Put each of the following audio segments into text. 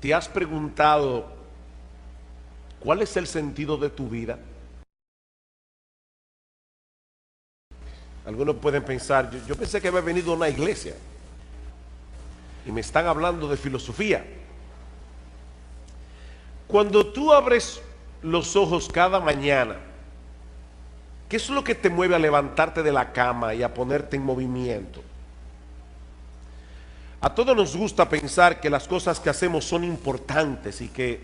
¿Te has preguntado cuál es el sentido de tu vida? Algunos pueden pensar, yo pensé que había venido a una iglesia y me están hablando de filosofía. Cuando tú abres los ojos cada mañana, ¿qué es lo que te mueve a levantarte de la cama y a ponerte en movimiento? A todos nos gusta pensar que las cosas que hacemos son importantes y que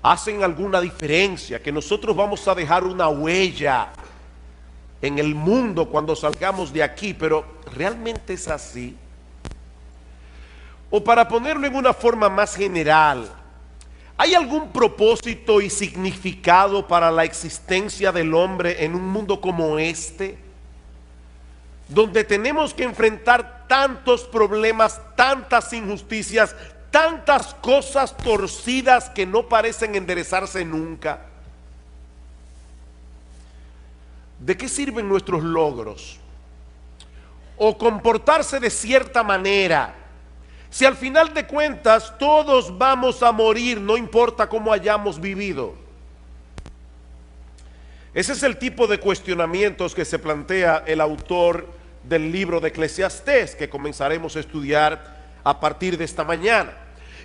hacen alguna diferencia, que nosotros vamos a dejar una huella en el mundo cuando salgamos de aquí, pero ¿realmente es así? O para ponerlo en una forma más general, ¿hay algún propósito y significado para la existencia del hombre en un mundo como este, donde tenemos que enfrentar tantos problemas, tantas injusticias, tantas cosas torcidas que no parecen enderezarse nunca? ¿De qué sirven nuestros logros? O comportarse de cierta manera, si al final de cuentas todos vamos a morir, no importa cómo hayamos vivido. Ese es el tipo de cuestionamientos que se plantea el autor del libro de Eclesiastés, que comenzaremos a estudiar a partir de esta mañana.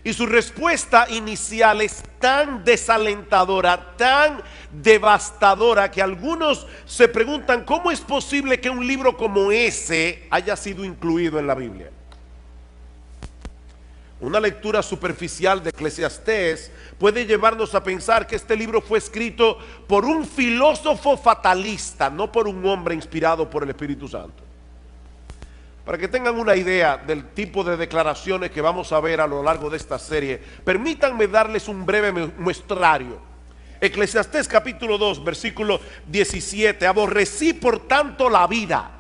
Y su respuesta inicial es tan desalentadora, tan devastadora, que algunos se preguntan cómo es posible que un libro como ese haya sido incluido en la Biblia. Una lectura superficial de Eclesiastés puede llevarnos a pensar que este libro fue escrito por un filósofo fatalista, no por un hombre inspirado por el Espíritu Santo. Para que tengan una idea del tipo de declaraciones que vamos a ver a lo largo de esta serie, permítanme darles un breve muestrario. Eclesiastés capítulo 2, versículo 17. Aborrecí por tanto la vida.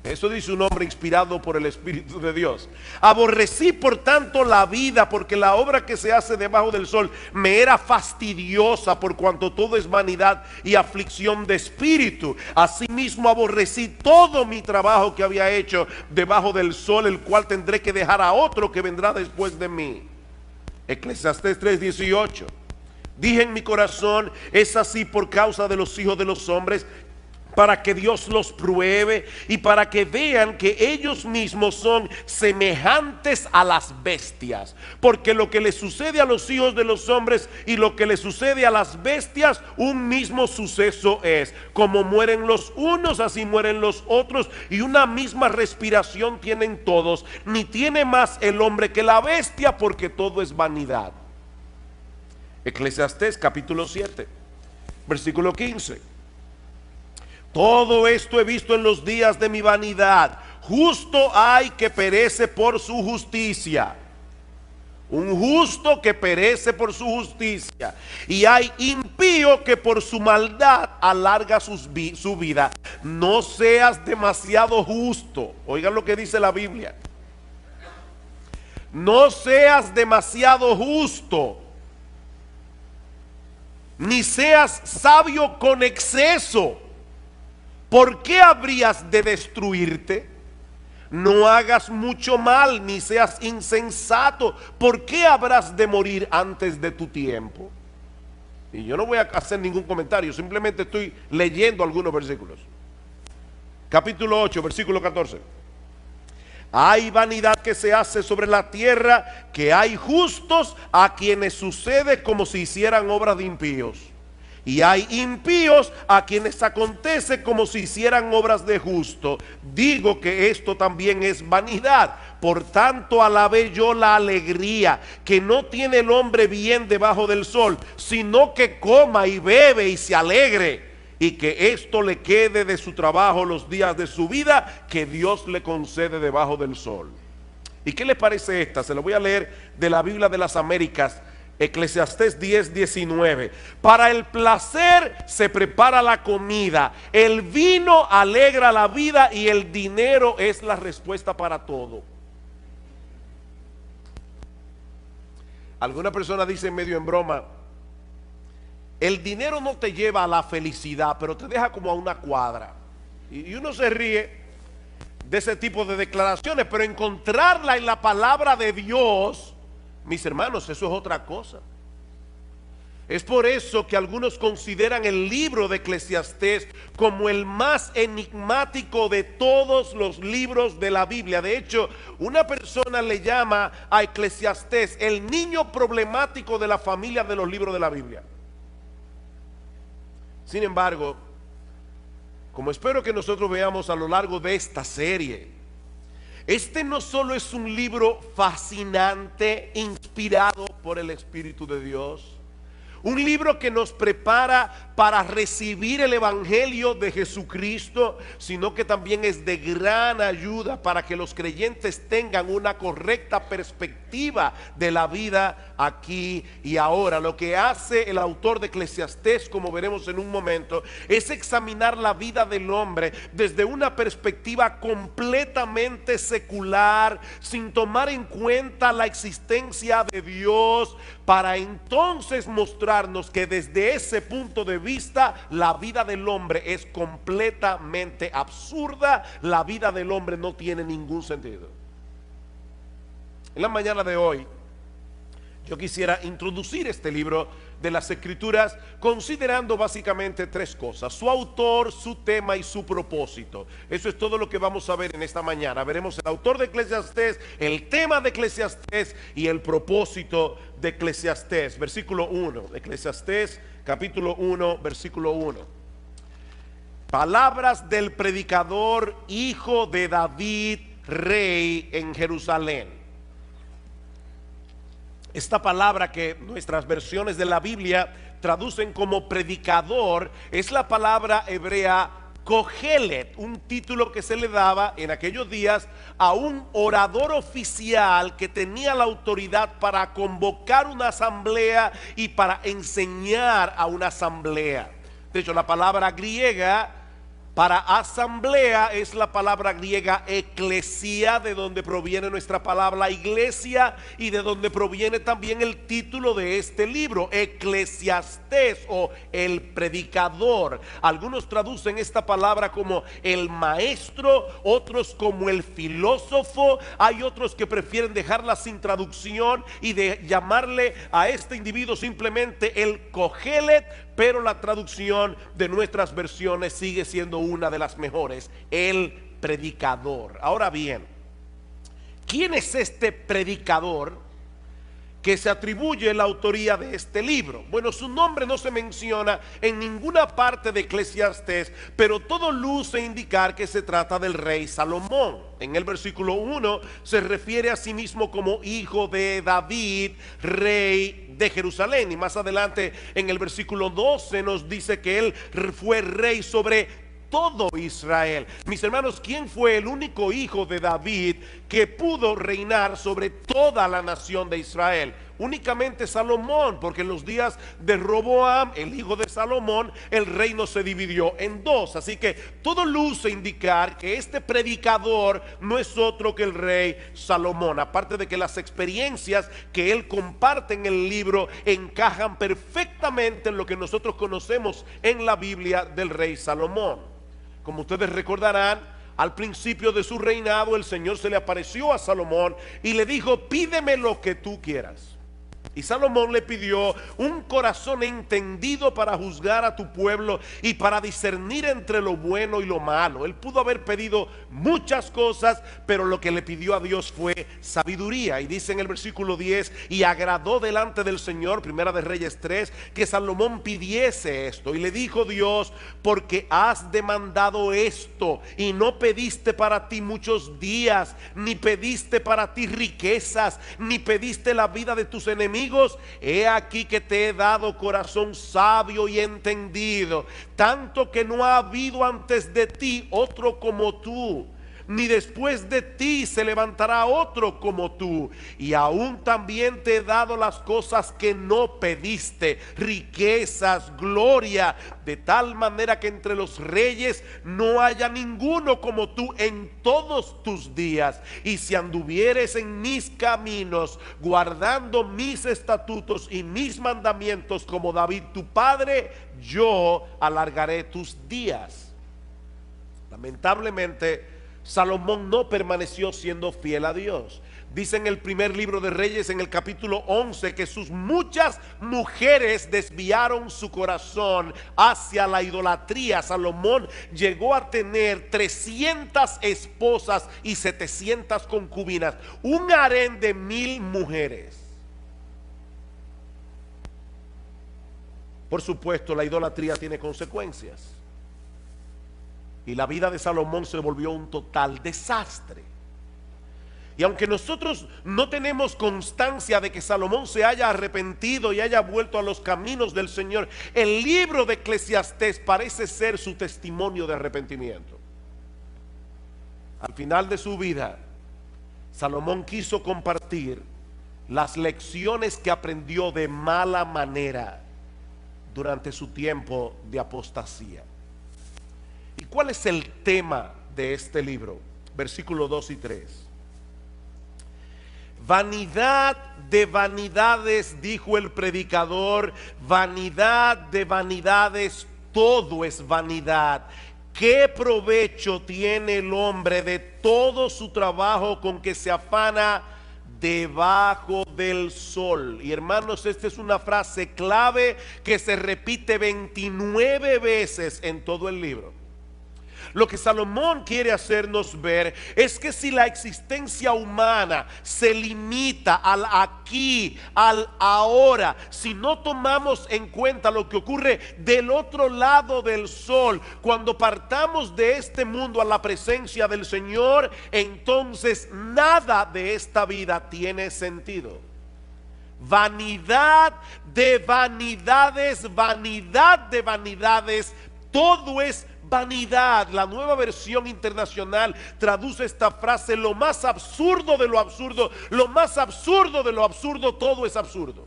Eso dice un hombre inspirado por el Espíritu de Dios. Aborrecí por tanto la vida, porque la obra que se hace debajo del sol me era fastidiosa, por cuanto todo es vanidad y aflicción de espíritu. Asimismo aborrecí todo mi trabajo que había hecho debajo del sol, el cual tendré que dejar a otro que vendrá después de mí. Eclesiastés 3:18. Dije en mi corazón, es así por causa de los hijos de los hombres, para que Dios los pruebe y para que vean que ellos mismos son semejantes a las bestias. Porque lo que le sucede a los hijos de los hombres y lo que le sucede a las bestias, un mismo suceso es. Como mueren los unos, así mueren los otros, y una misma respiración tienen todos. Ni tiene más el hombre que la bestia, porque todo es vanidad. Eclesiastés capítulo 7, versículo 15. Todo esto he visto en los días de mi vanidad. Justo hay que perece por su justicia. Un justo que perece por su justicia. Y hay impío que por su maldad alarga su vida. No seas demasiado justo. Oigan lo que dice la Biblia. No seas demasiado justo, ni seas sabio con exceso. ¿Por qué habrías de destruirte? No hagas mucho mal, ni seas insensato. ¿Por qué habrás de morir antes de tu tiempo? Y yo no voy a hacer ningún comentario, simplemente estoy leyendo algunos versículos. Capítulo 8, versículo 14. Hay vanidad que se hace sobre la tierra, que hay justos a quienes sucede como si hicieran obras de impíos. Y hay impíos a quienes acontece como si hicieran obras de justo. Digo que esto también es vanidad. Por tanto alabé yo la alegría que no tiene el hombre bien debajo del sol, sino que coma y bebe y se alegre, y que esto le quede de su trabajo los días de su vida, que Dios le concede debajo del sol. ¿Y qué le parece esta? Se lo voy a leer de la Biblia de las Américas. Eclesiastés 10:19. Para el placer se prepara la comida, el vino alegra la vida y el dinero es la respuesta para todo. Alguna persona dice medio en broma, el dinero no te lleva a la felicidad, pero te deja como a una cuadra. Y uno se ríe de ese tipo de declaraciones, pero encontrarla en la palabra de Dios Mis hermanos, eso es otra cosa. Es por eso que algunos consideran el libro de Eclesiastés como el más enigmático de todos los libros de la Biblia. De hecho, una persona le llama a Eclesiastés el niño problemático de la familia de los libros de la Biblia. Sin embargo, como espero que nosotros veamos a lo largo de esta serie, este no solo es un libro fascinante, inspirado por el Espíritu de Dios, un libro que nos prepara para recibir el Evangelio de Jesucristo, sino que también es de gran ayuda para que los creyentes tengan una correcta perspectiva de la vida aquí y ahora. Lo que hace el autor de Eclesiastés, como veremos en un momento, es examinar la vida del hombre desde una perspectiva completamente secular, sin tomar en cuenta la existencia de Dios, para entonces mostrarnos que desde ese punto de vista la vida del hombre es completamente absurda. La vida del hombre no tiene ningún sentido. En la mañana de hoy yo quisiera introducir este libro de las Escrituras considerando básicamente tres cosas: su autor, su tema y su propósito. Eso es todo lo que vamos a ver en esta mañana. Veremos el autor de Eclesiastés, el tema de Eclesiastés y el propósito de Eclesiastés. Versículo 1, Eclesiastés capítulo 1, versículo 1. Palabras del predicador, hijo de David, rey en Jerusalén. Esta palabra que nuestras versiones de la Biblia traducen como predicador es la palabra hebrea Kohelet, un título que se le daba en aquellos días a un orador oficial que tenía la autoridad para convocar una asamblea y para enseñar a una asamblea. De hecho, la palabra griega para asamblea es la palabra griega eclesia, de donde proviene nuestra palabra iglesia y de donde proviene también el título de este libro, Eclesiastés, o el predicador. Algunos traducen esta palabra como el maestro, otros como el filósofo. Hay otros que prefieren dejarla sin traducción y de llamarle a este individuo simplemente el Kohelet, pero la traducción de nuestras versiones sigue siendo una de las mejores: el predicador. Ahora bien, ¿quién es este predicador que se atribuye la autoría de este libro? Bueno, su nombre no se menciona en ninguna parte de Eclesiastés, pero todo luce indicar que se trata del rey Salomón. En el versículo 1 se refiere a sí mismo como hijo de David, rey de Jerusalén, y más adelante en el versículo 12 nos dice que él fue rey sobre todo Israel. Mis hermanos, ¿quién fue el único hijo de David que pudo reinar sobre toda la nación de Israel? Únicamente Salomón, porque en los días de Roboam, el hijo de Salomón, el reino se dividió en dos. Así que todo luce indicar que este predicador no es otro que el rey Salomón, aparte de que las experiencias que él comparte en el libro encajan perfectamente en lo que nosotros conocemos en la Biblia del rey Salomón. Como ustedes recordarán, al principio de su reinado el Señor se le apareció a Salomón y le dijo: pídeme lo que tú quieras. Y Salomón le pidió un corazón entendido para juzgar a tu pueblo y para discernir entre lo bueno y lo malo. Él pudo haber pedido muchas cosas, pero lo que le pidió a Dios fue sabiduría. Y dice en el versículo 10: y agradó delante del Señor, Primera de Reyes 3, que Salomón pidiese esto. Y le dijo Dios: porque has demandado esto y no pediste para ti muchos días, ni pediste para ti riquezas, ni pediste la vida de tus enemigos, he aquí que te he dado corazón sabio y entendido, tanto que no ha habido antes de ti otro como tú, ni después de ti se levantará otro como tú. Y aún también te he dado las cosas que no pediste, riquezas, gloria, de tal manera que entre los reyes no haya ninguno como tú en todos tus días. Y si anduvieres en mis caminos, guardando mis estatutos y mis mandamientos como David tu padre, yo alargaré tus días. Lamentablemente, Salomón no permaneció siendo fiel a Dios. Dice en el primer libro de Reyes, en el capítulo 11, que sus muchas mujeres desviaron su corazón hacia la idolatría. Salomón llegó a tener 300 esposas y 700 concubinas, un harén de 1000 mujeres. Por supuesto, la idolatría tiene consecuencias. Y la vida de Salomón se volvió un total desastre. Y aunque nosotros no tenemos constancia de que Salomón se haya arrepentido y haya vuelto a los caminos del Señor, el libro de Eclesiastés parece ser su testimonio de arrepentimiento. Al final de su vida, Salomón quiso compartir las lecciones que aprendió de mala manera durante su tiempo de apostasía. ¿Y cuál es el tema de este libro? Versículos 2 y 3. Vanidad de vanidades, dijo el predicador, vanidad de vanidades, todo es vanidad. ¿Qué provecho tiene el hombre de todo su trabajo con que se afana debajo del sol? Y hermanos, esta es una frase clave que se repite 29 veces en todo el libro. Lo que Salomón quiere hacernos ver es que si la existencia humana se limita al aquí, al ahora, si no tomamos en cuenta lo que ocurre del otro lado del sol, cuando partamos de este mundo a la presencia del Señor, entonces nada de esta vida tiene sentido. Vanidad de vanidades, vanidad de vanidades, todo es vanidad. La Nueva Versión Internacional traduce esta frase: lo más absurdo de lo absurdo, lo más absurdo de lo absurdo, todo es absurdo.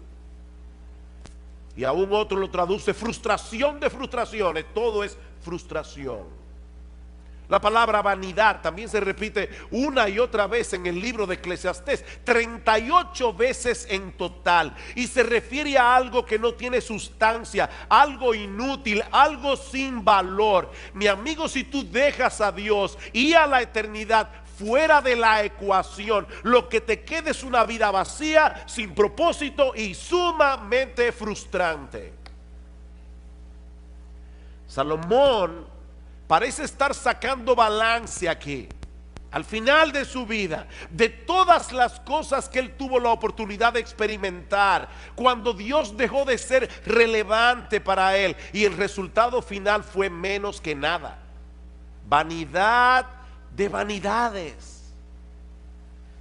Y aún otro lo traduce: frustración de frustraciones, todo es frustración. La palabra vanidad también se repite una y otra vez en el libro de Eclesiastés, 38 veces en total, y se refiere a algo que no tiene sustancia, algo inútil, algo sin valor. Mi amigo, si tú dejas a Dios y a la eternidad fuera de la ecuación, lo que te queda es una vida vacía, sin propósito y sumamente frustrante. Salomón parece estar sacando balance aquí, al final de su vida, de todas las cosas que él tuvo la oportunidad de experimentar, cuando Dios dejó de ser relevante para él, y el resultado final fue menos que nada. Vanidad de vanidades.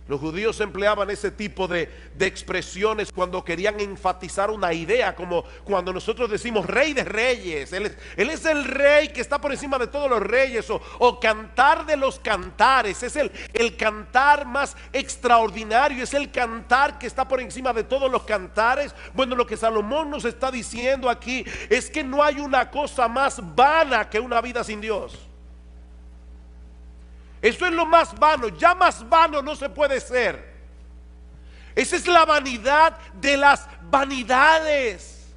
Los judíos empleaban ese tipo de expresiones cuando querían enfatizar una idea, como cuando nosotros decimos rey de reyes, él es el rey que está por encima de todos los reyes, o cantar de los cantares, es el cantar más extraordinario, es el cantar que está por encima de todos los cantares. Bueno, lo que Salomón nos está diciendo aquí es que no hay una cosa más vana que una vida sin Dios. Eso es lo más vano, ya más vano no se puede ser. Esa es la vanidad de las vanidades.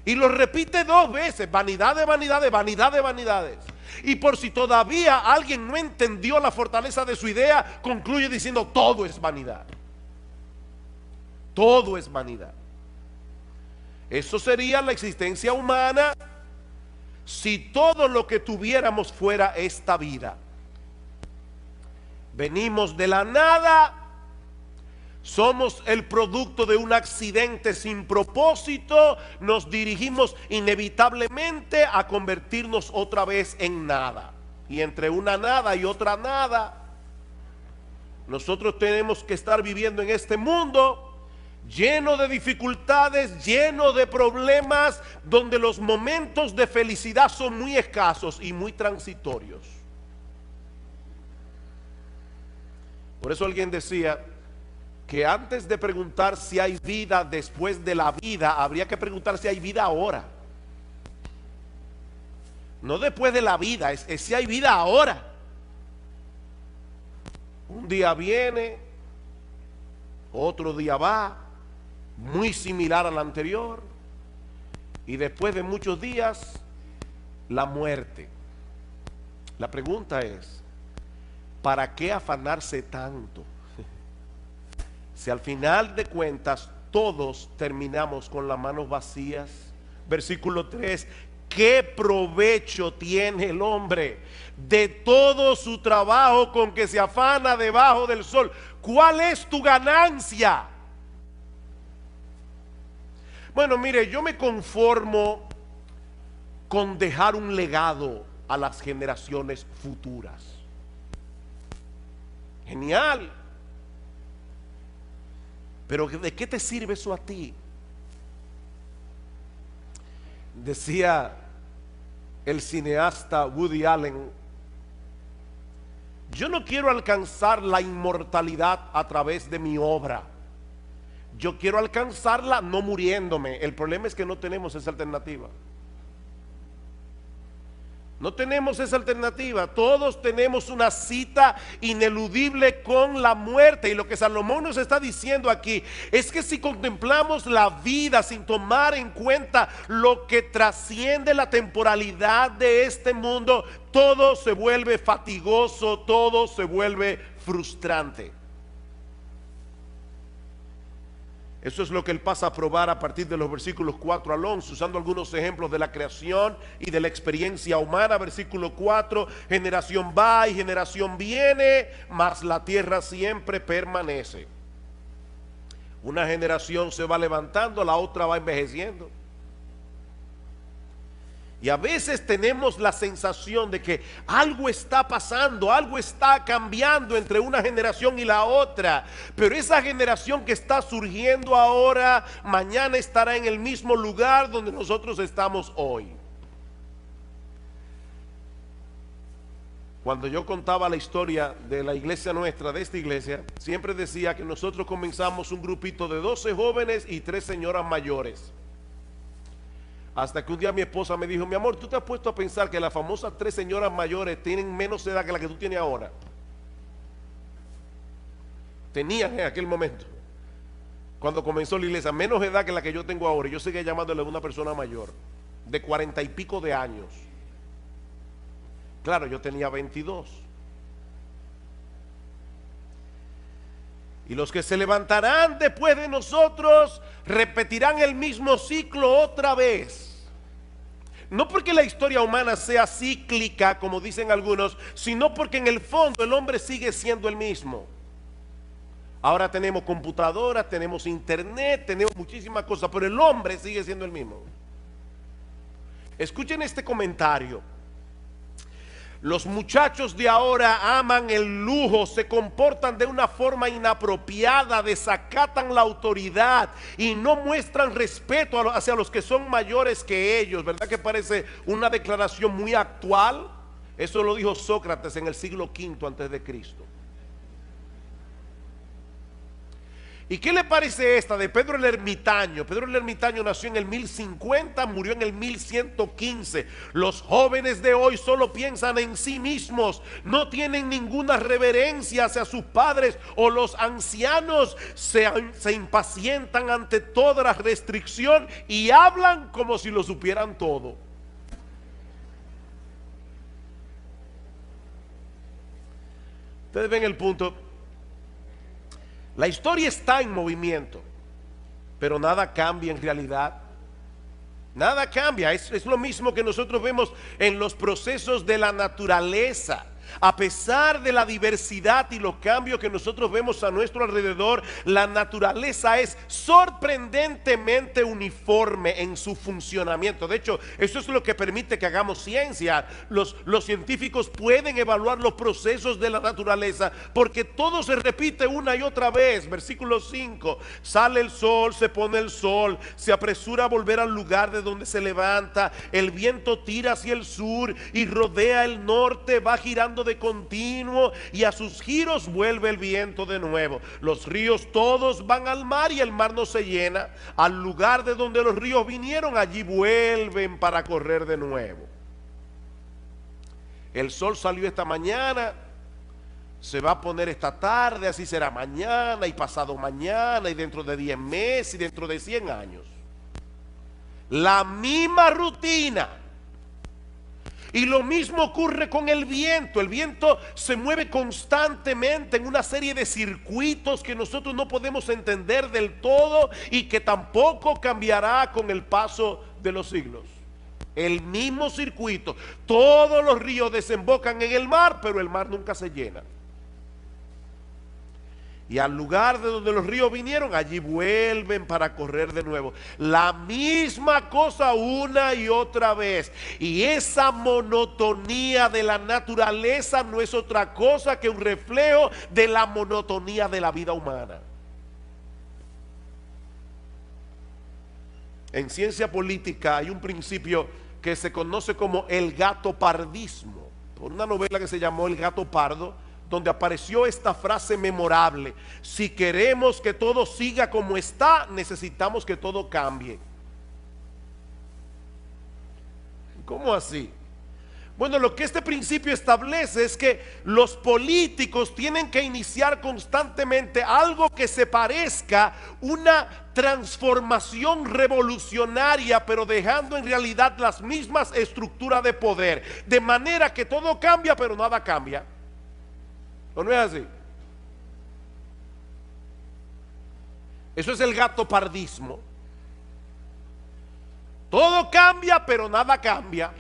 Y lo repite 2 veces: vanidad de vanidades, vanidad de vanidades. Y por si todavía alguien no entendió la fortaleza de su idea, concluye diciendo: todo es vanidad. Todo es vanidad. Eso sería la existencia humana si todo lo que tuviéramos fuera esta vida. Venimos de la nada, somos el producto de un accidente sin propósito, nos dirigimos inevitablemente a convertirnos otra vez en nada. Y entre una nada y otra nada, nosotros tenemos que estar viviendo en este mundo lleno de dificultades, lleno de problemas, donde los momentos de felicidad son muy escasos y muy transitorios. Por eso alguien decía que antes de preguntar si hay vida después de la vida, habría que preguntar si hay vida ahora. No después de la vida, es si hay vida ahora. Un día viene, otro día va, muy similar al anterior, y después de muchos días, la muerte. La pregunta es: ¿para qué afanarse tanto? si al final de cuentas todos terminamos con las manos vacías? Versículo 3, ¿qué provecho tiene el hombre de todo su trabajo con que se afana debajo del sol? ¿Cuál es tu ganancia? Bueno, mire, yo me conformo con dejar un legado a las generaciones futuras. Genial. Pero ¿de qué te sirve eso a ti? Decía el cineasta Woody Allen: yo no quiero alcanzar la inmortalidad a través de mi obra. Yo quiero alcanzarla no muriéndome. El problema es que no tenemos esa alternativa. No tenemos esa alternativa. Todos tenemos una cita ineludible con la muerte. Y lo que Salomón nos está diciendo aquí es que si contemplamos la vida sin tomar en cuenta lo que trasciende la temporalidad de este mundo, todo se vuelve fatigoso, todo se vuelve frustrante. Eso es lo que él pasa a probar a partir de los versículos 4 al 11, usando algunos ejemplos de la creación y de la experiencia humana. Versículo 4, generación va y generación viene, mas la tierra siempre permanece. Una generación se va levantando, la otra va envejeciendo. Y a veces tenemos la sensación de que algo está pasando, algo está cambiando entre una generación y la otra. Pero esa generación que está surgiendo ahora, mañana estará en el mismo lugar donde nosotros estamos hoy. Cuando yo contaba la historia de la iglesia nuestra, de esta iglesia, siempre decía que nosotros comenzamos un grupito de 12 jóvenes y 3 señoras mayores. Hasta que un día mi esposa me dijo: mi amor, ¿tú te has puesto a pensar que las famosas 3 señoras mayores tienen menos edad que la que tú tienes ahora? Tenían en aquel momento, cuando comenzó la iglesia, menos edad que la que yo tengo ahora. Y yo seguía llamándole a una persona mayor, de 40 y pico de años. Claro, yo tenía 22. Y los que se levantarán después de nosotros repetirán el mismo ciclo otra vez. No porque la historia humana sea cíclica, como dicen algunos, sino porque en el fondo el hombre sigue siendo el mismo. Ahora tenemos computadoras, tenemos internet, tenemos muchísimas cosas, pero el hombre sigue siendo el mismo. Escuchen este comentario. Los muchachos de ahora aman el lujo, se comportan de una forma inapropiada, desacatan la autoridad y no muestran respeto hacia los que son mayores que ellos. ¿Verdad que parece una declaración muy actual? Eso lo dijo Sócrates en el siglo V antes de Cristo. ¿Y qué le parece esta de Pedro el Ermitaño? Pedro el Ermitaño nació en el 1050, murió en el 1115. Los jóvenes de hoy solo piensan en sí mismos, no tienen ninguna reverencia hacia sus padres, o los ancianos se impacientan ante toda la restricción y hablan como si lo supieran todo. Ustedes ven el punto. La historia está en movimiento, pero nada cambia en realidad. Nada cambia, es lo mismo que nosotros vemos en los procesos de la naturaleza. A pesar de la diversidad y los cambios que nosotros vemos a nuestro alrededor, la naturaleza es sorprendentemente uniforme en su funcionamiento. De hecho, eso es lo que permite que hagamos ciencia. Los científicos pueden evaluar los procesos de la naturaleza porque todo se repite una y otra vez. Versículo 5: sale el sol, se pone el sol, se apresura a volver al lugar de donde se levanta, el viento tira hacia el sur y rodea el norte, va girando de continuo y a sus giros vuelve el viento de nuevo. Los ríos todos van al mar y el mar no se llena. Al lugar de donde los ríos vinieron, allí vuelven para correr de nuevo. El sol salió esta mañana, se va a poner esta tarde, así será mañana y pasado mañana y dentro de 10 meses y dentro de 100 años. La misma rutina. Y lo mismo ocurre con el viento. El viento se mueve constantemente en una serie de circuitos que nosotros no podemos entender del todo y que tampoco cambiará con el paso de los siglos. El mismo circuito. Todos los ríos desembocan en el mar, pero el mar nunca se llena. Y al lugar de donde los ríos vinieron, allí vuelven para correr de nuevo. La misma cosa una y otra vez. Y esa monotonía de la naturaleza no es otra cosa que un reflejo de la monotonía de la vida humana. En ciencia política hay un principio que se conoce como el gatopardismo, por una novela que se llamó El gato pardo, donde apareció esta frase memorable: si queremos que todo siga como está, necesitamos que todo cambie. ¿Cómo así? Bueno, lo que este principio establece es que los políticos tienen que iniciar constantemente algo que se parezca una transformación revolucionaria, pero dejando en realidad las mismas estructuras de poder, de manera que todo cambia, pero nada cambia. ¿O no es así? Eso es el gatopardismo. Todo cambia, pero nada cambia.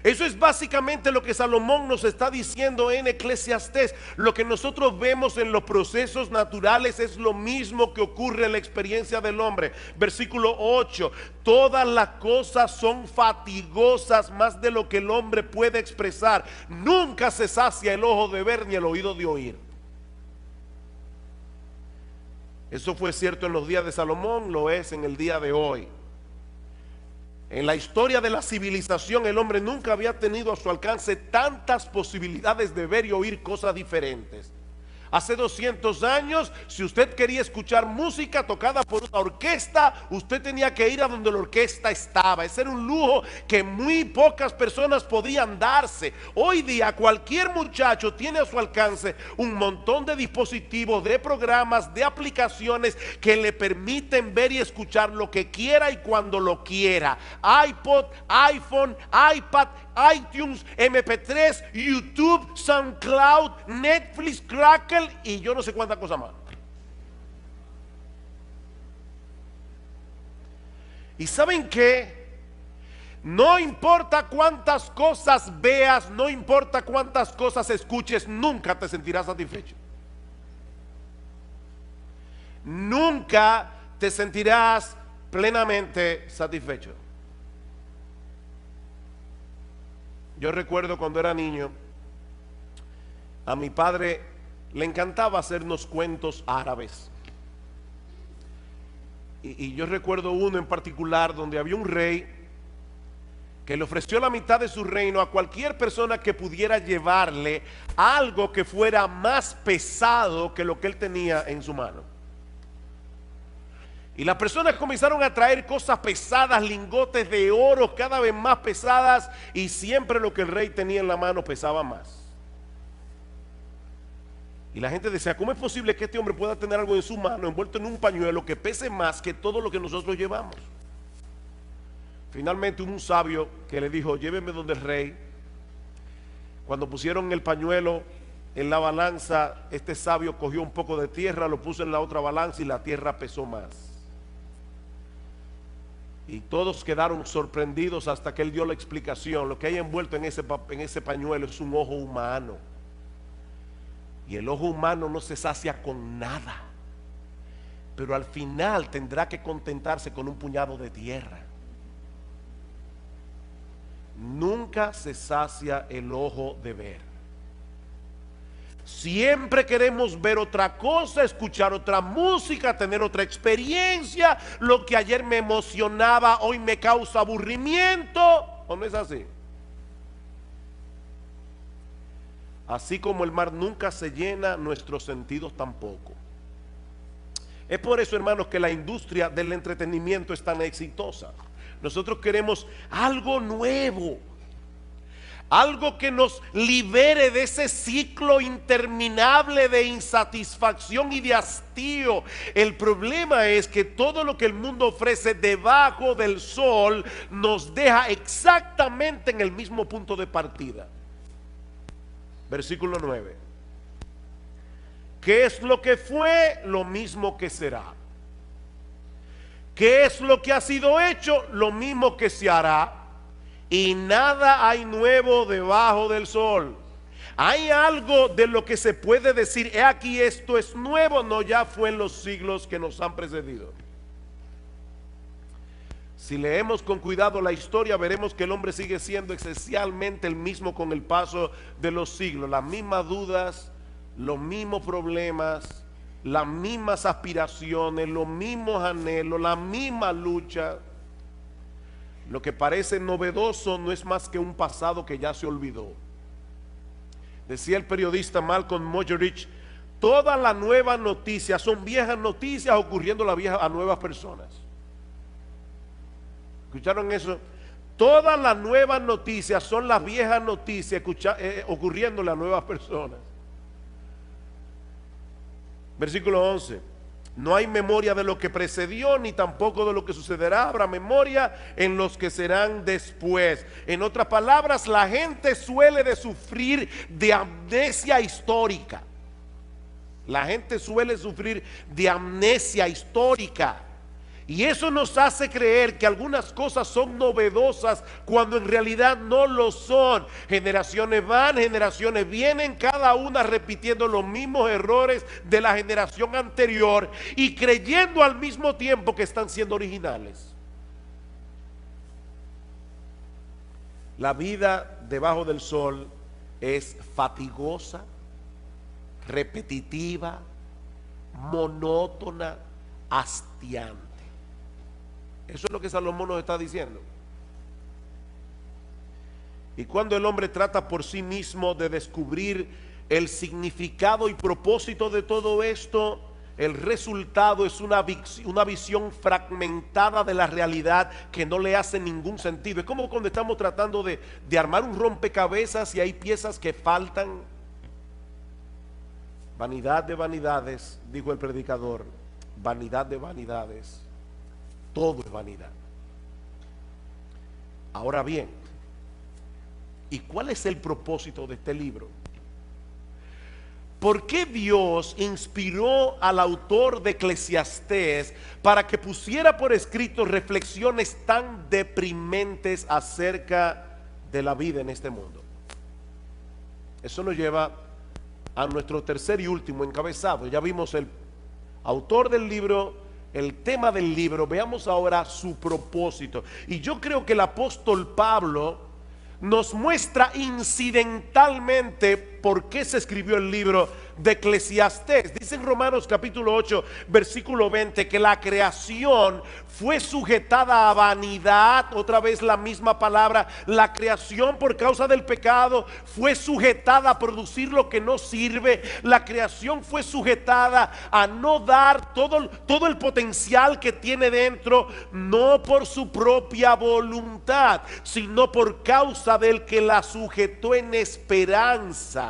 Eso es básicamente lo que Salomón nos está diciendo en Eclesiastés. Lo que nosotros vemos en los procesos naturales es lo mismo que ocurre en la experiencia del hombre. Versículo 8: todas las cosas son fatigosas más de lo que el hombre puede expresar. Nunca se sacia el ojo de ver ni el oído de oír. Eso fue cierto en los días de Salomón, lo es en el día de hoy. En la historia de la civilización, el hombre nunca había tenido a su alcance tantas posibilidades de ver y oír cosas diferentes. Hace 200 años, si usted quería escuchar música tocada por una orquesta, usted tenía que ir a donde la orquesta estaba. Ese era un lujo que muy pocas personas podían darse. Hoy día cualquier muchacho tiene a su alcance un montón de dispositivos, de programas, de aplicaciones que le permiten ver y escuchar lo que quiera y cuando lo quiera. iPod, iPhone, iPad, iTunes, MP3, YouTube, SoundCloud, Netflix, Crackle y yo no sé cuántas cosas más. ¿Y saben qué? No importa cuántas cosas veas, no importa cuántas cosas escuches, nunca te sentirás satisfecho. Nunca te sentirás plenamente satisfecho. Yo recuerdo cuando era niño, a mi padre le encantaba hacernos cuentos árabes. Y yo recuerdo uno en particular donde había un rey que le ofreció la mitad de su reino a cualquier persona que pudiera llevarle algo que fuera más pesado que lo que él tenía en su mano. Y las personas comenzaron a traer cosas pesadas, lingotes de oro cada vez más pesadas, y siempre lo que el rey tenía en la mano pesaba más. Y la gente decía: ¿cómo es posible que este hombre pueda tener algo en su mano envuelto en un pañuelo que pese más que todo lo que nosotros llevamos? Finalmente hubo un sabio que le dijo: lléveme donde el rey. Cuando pusieron el pañuelo en la balanza, este sabio cogió un poco de tierra, lo puso en la otra balanza y la tierra pesó más. Y todos quedaron sorprendidos hasta que él dio la explicación. Lo que hay envuelto en ese pañuelo es un ojo humano. Y el ojo humano no se sacia con nada, pero al final tendrá que contentarse con un puñado de tierra. Nunca se sacia el ojo de ver. Siempre queremos ver otra cosa, escuchar otra música, tener otra experiencia. Lo que ayer me emocionaba, hoy me causa aburrimiento. ¿O no es así? Así como el mar nunca se llena, nuestros sentidos tampoco. Es por eso, hermanos, que la industria del entretenimiento es tan exitosa. Nosotros queremos algo nuevo, algo que nos libere de ese ciclo interminable de insatisfacción y de hastío. El problema es que todo lo que el mundo ofrece debajo del sol nos deja exactamente en el mismo punto de partida. Versículo 9. ¿Qué es lo que fue? Lo mismo que será. ¿Qué es lo que ha sido hecho? Lo mismo que se hará. Y nada hay nuevo debajo del sol. ¿Hay algo de lo que se puede decir, he aquí esto es nuevo? No, ya fue en los siglos que nos han precedido. Si leemos con cuidado la historia, veremos que el hombre sigue siendo esencialmente el mismo con el paso de los siglos. Las mismas dudas, los mismos problemas, las mismas aspiraciones, los mismos anhelos, la misma lucha. Lo que parece novedoso no es más que un pasado que ya se olvidó. Decía el periodista Malcolm Muggeridge, todas las nuevas noticias son viejas noticias ocurriendo a nuevas personas. ¿Escucharon eso? Todas las nuevas noticias son las viejas noticias ocurriéndole a nuevas personas. Versículo 11. No hay memoria de lo que precedió, ni tampoco de lo que sucederá. Habrá memoria en los que serán después. En otras palabras, la gente suele de sufrir de amnesia histórica. La gente suele sufrir de amnesia histórica. Y eso nos hace creer que algunas cosas son novedosas cuando en realidad no lo son. Generaciones van, generaciones vienen, cada una repitiendo los mismos errores de la generación anterior y creyendo al mismo tiempo que están siendo originales. La vida debajo del sol es fatigosa, repetitiva, monótona, hastiante. Eso es lo que Salomón nos está diciendo. Y cuando el hombre trata por sí mismo de descubrir el significado y propósito de todo esto, el resultado es una visión fragmentada de la realidad que no le hace ningún sentido. Es como cuando estamos tratando de armar un rompecabezas y hay piezas que faltan. Vanidad de vanidades, dijo el predicador, vanidad de vanidades. Todo es vanidad. Ahora bien, ¿y cuál es el propósito de este libro? ¿Por qué Dios inspiró al autor de Eclesiastés para que pusiera por escrito reflexiones tan deprimentes acerca de la vida en este mundo? Eso nos lleva a nuestro tercer y último encabezado. Ya vimos el autor del libro, el tema del libro. Veamos ahora su propósito. Y yo creo que el apóstol Pablo nos muestra incidentalmente por qué se escribió el libro de Eclesiastés. Dice en Romanos capítulo 8 versículo 20 que la creación fue sujetada a vanidad. Otra vez la misma palabra. La creación por causa del pecado fue sujetada a producir lo que no sirve. La creación fue sujetada a no dar todo el potencial que tiene dentro, no por su propia voluntad, sino por causa del que la sujetó en esperanza.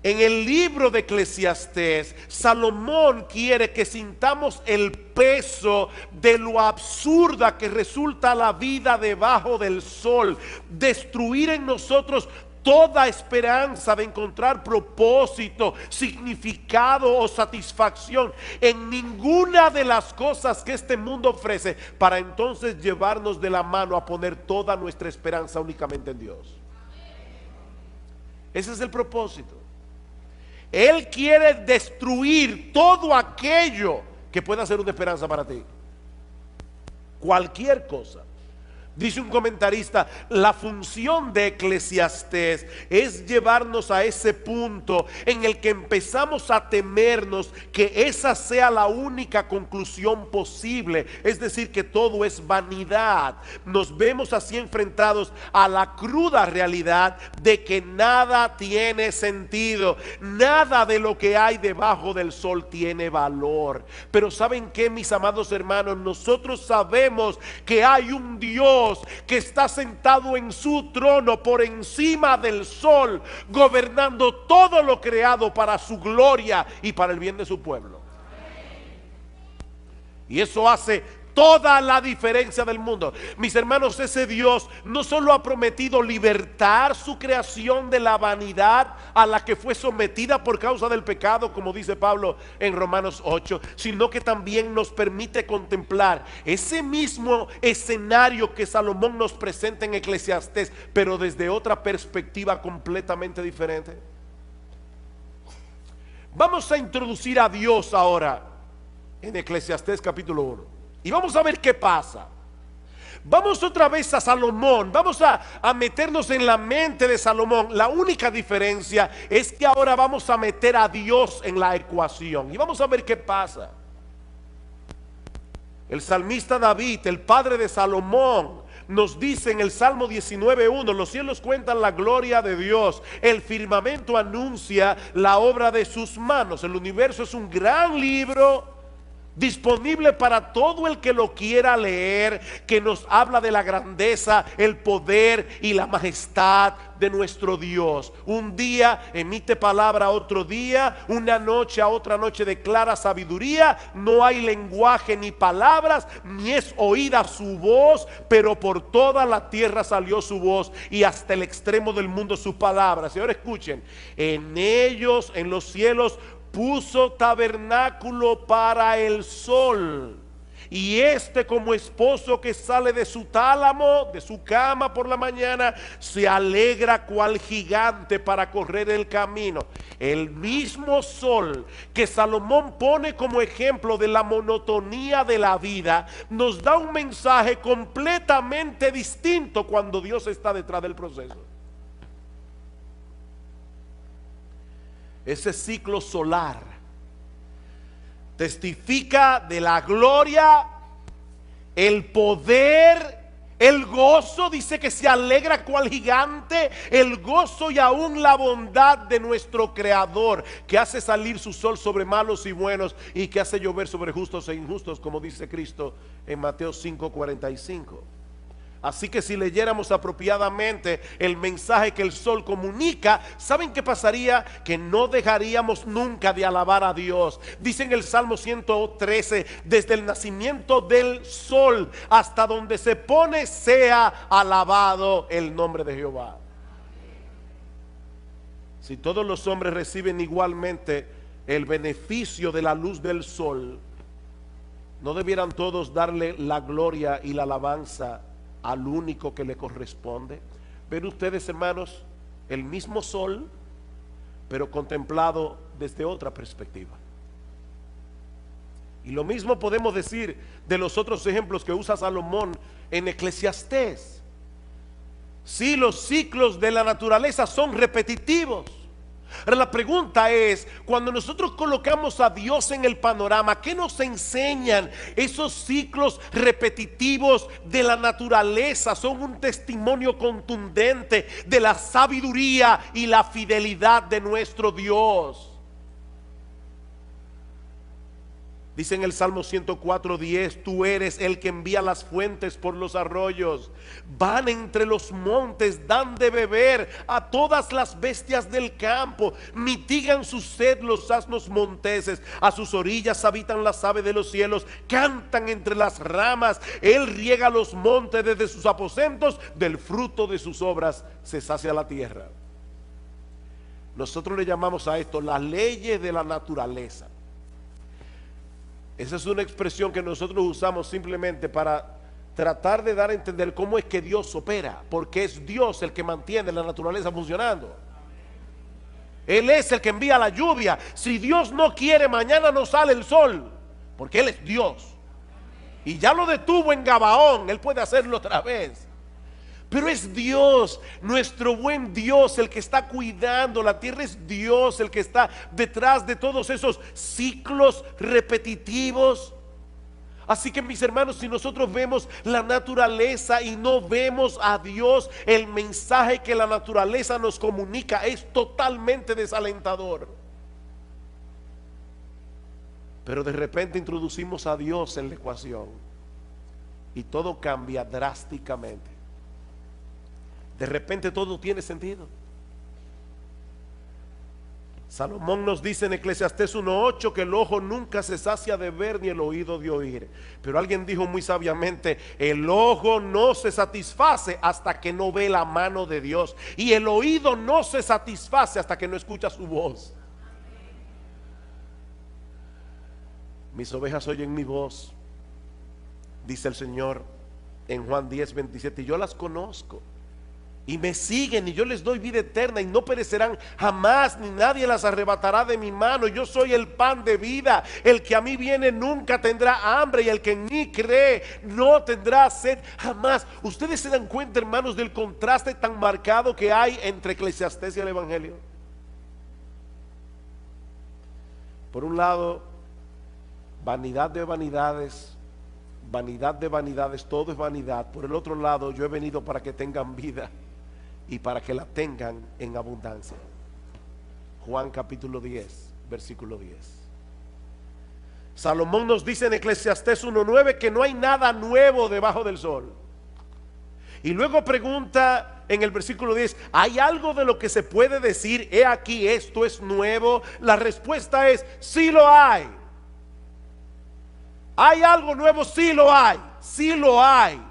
En el libro de Eclesiastés, Salomón quiere que sintamos el peso de lo absurda que resulta la vida debajo del sol, destruir en nosotros toda esperanza de encontrar propósito, significado o satisfacción en ninguna de las cosas que este mundo ofrece, para entonces llevarnos de la mano a poner toda nuestra esperanza únicamente en Dios. Ese es el propósito. Él quiere destruir todo aquello que pueda ser una esperanza para ti. Cualquier cosa. Dice un comentarista, la función de Eclesiastés es llevarnos a ese punto en el que empezamos a temernos que esa sea la única conclusión posible, es decir, que todo es vanidad. Nos vemos así enfrentados a la cruda realidad de que nada tiene sentido, nada de lo que hay debajo del sol tiene valor. Pero ¿saben qué, mis amados hermanos? Nosotros sabemos que hay un Dios Dios que está sentado en su trono por encima del sol, gobernando todo lo creado para su gloria y para el bien de su pueblo. Y eso hace toda la diferencia del mundo. Mis hermanos, ese Dios no solo ha prometido libertar su creación de la vanidad a la que fue sometida por causa del pecado, como dice Pablo en Romanos 8, sino que también nos permite contemplar ese mismo escenario que Salomón nos presenta en Eclesiastés, pero desde otra perspectiva completamente diferente. Vamos a introducir a Dios ahora en Eclesiastés capítulo 1. Y vamos a ver qué pasa. Vamos otra vez a Salomón. Vamos a meternos en la mente de Salomón. La única diferencia es que ahora vamos a meter a Dios en la ecuación. Y vamos a ver qué pasa. El salmista David, el padre de Salomón, nos dice en el Salmo 19:1: los cielos cuentan la gloria de Dios, el firmamento anuncia la obra de sus manos. El universo es un gran libro disponible para todo el que lo quiera leer, que nos habla de la grandeza, el poder y la majestad de nuestro Dios. Un día emite palabra a otro día, una noche a otra noche declara sabiduría. No hay lenguaje ni palabras, ni es oída su voz, pero por toda la tierra salió su voz y hasta el extremo del mundo su palabra. Señor, escuchen: en ellos, en los cielos, puso tabernáculo para el sol, y este, como esposo que sale de su tálamo, de su cama por la mañana, se alegra cual gigante para correr el camino. El mismo sol que Salomón pone como ejemplo de la monotonía de la vida, nos da un mensaje completamente distinto cuando Dios está detrás del proceso. Ese ciclo solar testifica de la gloria, el poder, el gozo. Dice que se alegra cual gigante, el gozo y aún la bondad de nuestro Creador, que hace salir su sol sobre malos y buenos y que hace llover sobre justos e injustos, como dice Cristo en Mateo 5:45. Así que si leyéramos apropiadamente el mensaje que el sol comunica, ¿saben qué pasaría? Que no dejaríamos nunca de alabar a Dios. Dice en el Salmo 113: desde el nacimiento del sol hasta donde se pone, sea alabado el nombre de Jehová. Si todos los hombres reciben igualmente el beneficio de la luz del sol, ¿no debieran todos darle la gloria y la alabanza al único que le corresponde? Ven ustedes, hermanos, el mismo sol, pero contemplado desde otra perspectiva. Y lo mismo podemos decir de los otros ejemplos que usa Salomón en Eclesiastés. Sí, los ciclos de la naturaleza son repetitivos. Ahora la pregunta es: cuando nosotros colocamos a Dios en el panorama, ¿qué nos enseñan esos ciclos repetitivos de la naturaleza? Son un testimonio contundente de la sabiduría y la fidelidad de nuestro Dios. Dice en el Salmo 104:10: tú eres el que envía las fuentes por los arroyos, van entre los montes, dan de beber a todas las bestias del campo, mitigan su sed los asnos monteses, a sus orillas habitan las aves de los cielos, cantan entre las ramas, él riega los montes desde sus aposentos, del fruto de sus obras se sacia la tierra. Nosotros le llamamos a esto las leyes de la naturaleza. Esa es una expresión que nosotros usamos simplemente para tratar de dar a entender cómo es que Dios opera, porque es Dios el que mantiene la naturaleza funcionando. Él es el que envía la lluvia. Si Dios no quiere, mañana no sale el sol, porque Él es Dios. Y ya lo detuvo en Gabaón, Él puede hacerlo otra vez. Pero es Dios, nuestro buen Dios, el que está cuidando la tierra. Es Dios el que está detrás de todos esos ciclos repetitivos. Así que, mis hermanos, si nosotros vemos la naturaleza y no vemos a Dios, el mensaje que la naturaleza nos comunica es totalmente desalentador. Pero de repente introducimos a Dios en la ecuación y todo cambia drásticamente. De repente todo tiene sentido. Salomón nos dice en Eclesiastés 1:8 que el ojo nunca se sacia de ver ni el oído de oír. Pero alguien dijo muy sabiamente, el ojo no se satisface hasta que no ve la mano de Dios, y el oído no se satisface hasta que no escucha su voz. Mis ovejas oyen mi voz, dice el Señor en Juan 10:27, y yo las conozco y me siguen, y yo les doy vida eterna, y no perecerán jamás, ni nadie las arrebatará de mi mano. Yo soy el pan de vida. El que a mí viene nunca tendrá hambre, y el que en mí cree no tendrá sed jamás. Ustedes se dan cuenta, hermanos, del contraste tan marcado que hay entre Eclesiastés y el Evangelio. Por un lado, vanidad de vanidades, todo es vanidad. Por el otro lado, yo he venido para que tengan vida y para que la tengan en abundancia. Juan capítulo 10, versículo 10. Salomón nos dice en Eclesiastés 1:9 que no hay nada nuevo debajo del sol. Y luego pregunta en el versículo 10, ¿hay algo de lo que se puede decir, he aquí, esto es nuevo? La respuesta es, sí lo hay. ¿Hay algo nuevo? Sí lo hay, sí lo hay.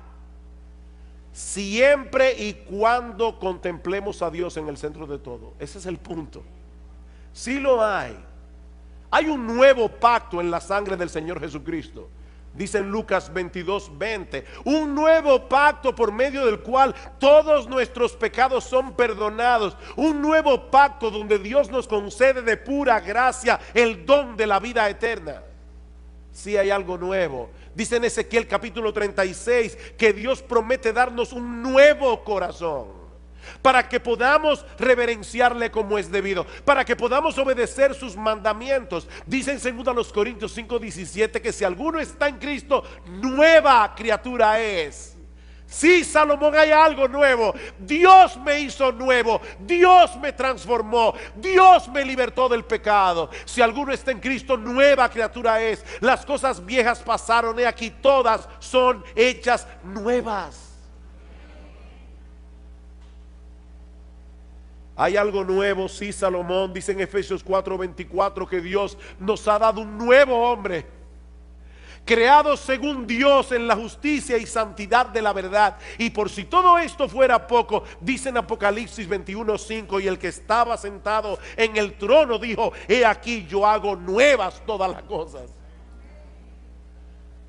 Siempre y cuando contemplemos a Dios en el centro de todo. Ese es el punto. Sí lo hay. Hay un nuevo pacto en la sangre del Señor Jesucristo. Dice en Lucas 22:20, un nuevo pacto por medio del cual todos nuestros pecados son perdonados. Un nuevo pacto donde Dios nos concede de pura gracia el don de la vida eterna. Sí hay algo nuevo. Dice en Ezequiel capítulo 36 que Dios promete darnos un nuevo corazón para que podamos reverenciarle como es debido, para que podamos obedecer sus mandamientos. Dice en 2 Corintios 5:17 que si alguno está en Cristo, nueva criatura es. Sí, Salomón, hay algo nuevo. Dios me hizo nuevo, Dios me transformó, Dios me libertó del pecado. Si alguno está en Cristo, nueva criatura es. Las cosas viejas pasaron, he aquí todas son hechas nuevas. Hay algo nuevo, sí, Salomón dice en Efesios 4:24 que Dios nos ha dado un nuevo hombre, creados según Dios en la justicia y santidad de la verdad. Y por si todo esto fuera poco, dice en Apocalipsis 21:5, y el que estaba sentado en el trono dijo, he aquí yo hago nuevas todas las cosas.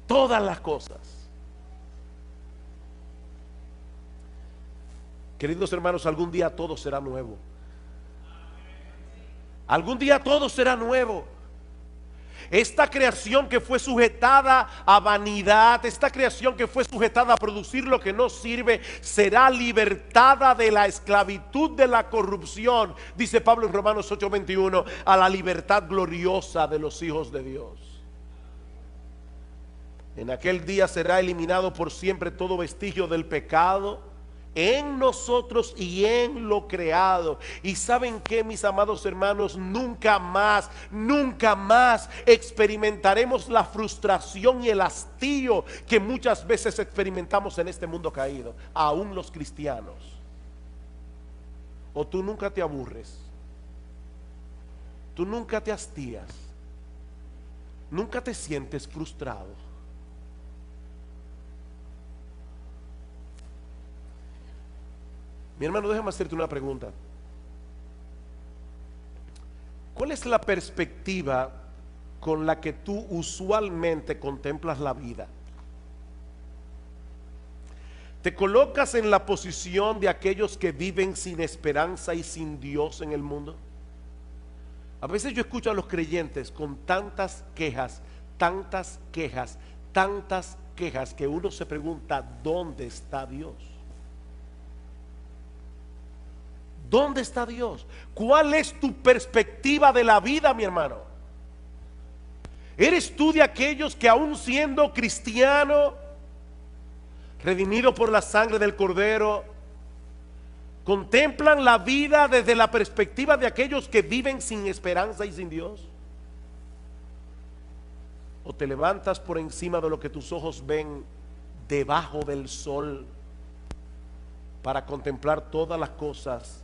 Todas las cosas. Queridos hermanos, algún día todo será nuevo. Algún día todo será nuevo. Esta creación que fue sujetada a vanidad, esta creación que fue sujetada a producir lo que no sirve, será libertada de la esclavitud de la corrupción, dice Pablo en Romanos 8:21, a la libertad gloriosa de los hijos de Dios. En aquel día será eliminado por siempre todo vestigio del pecado en nosotros y en lo creado. Y saben que, mis amados hermanos, nunca más experimentaremos la frustración y el hastío que muchas veces experimentamos en este mundo caído, aún los cristianos. O tú nunca te aburres, tú nunca te hastías, nunca te sientes frustrado. Mi hermano, déjame hacerte una pregunta. ¿Cuál es la perspectiva con la que tú usualmente contemplas la vida? ¿Te colocas en la posición de aquellos que viven sin esperanza y sin Dios en el mundo? A veces yo escucho a los creyentes con tantas quejas, que uno se pregunta, ¿dónde está Dios? ¿Dónde está Dios? ¿Cuál es tu perspectiva de la vida, mi hermano? ¿Eres tú de aquellos que aún siendo cristiano, redimido por la sangre del Cordero, contemplan la vida desde la perspectiva de aquellos que viven sin esperanza y sin Dios? ¿O te levantas por encima de lo que tus ojos ven, debajo del sol para contemplar todas las cosas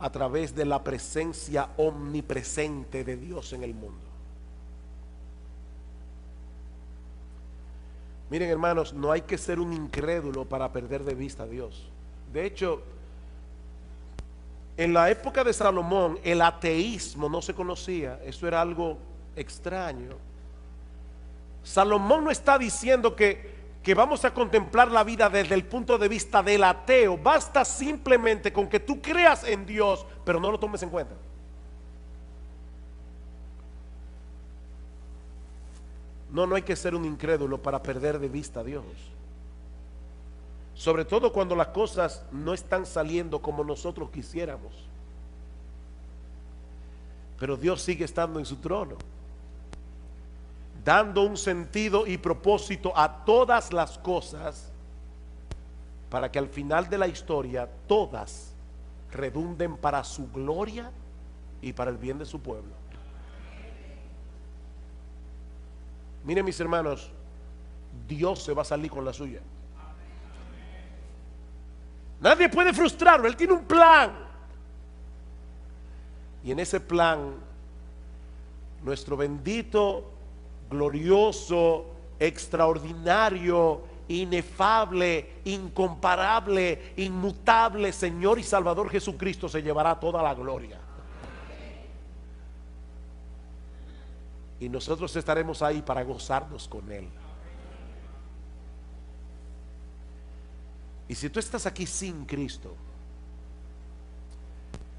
a través de la presencia omnipresente de Dios en el mundo. Miren, hermanos, no hay que ser un incrédulo para perder de vista a Dios. De hecho, en la época de Salomón el ateísmo no se conocía. Eso era algo extraño. Salomón no está diciendo que vamos a contemplar la vida desde el punto de vista del ateo. Basta simplemente con que tú creas en Dios, pero no lo tomes en cuenta. No hay que ser un incrédulo para perder de vista a Dios. Sobre todo cuando las cosas no están saliendo como nosotros quisiéramos. Pero Dios sigue estando en su trono, dando un sentido y propósito a todas las cosas, para que al final de la historia todas redunden para su gloria y para el bien de su pueblo. Miren, mis hermanos, Dios se va a salir con la suya. Nadie puede frustrarlo. Él tiene un plan, y en ese plan nuestro bendito, glorioso, extraordinario, inefable, incomparable, inmutable Señor y Salvador Jesucristo se llevará toda la gloria. Y nosotros estaremos ahí para gozarnos con Él. Y si tú estás aquí sin Cristo,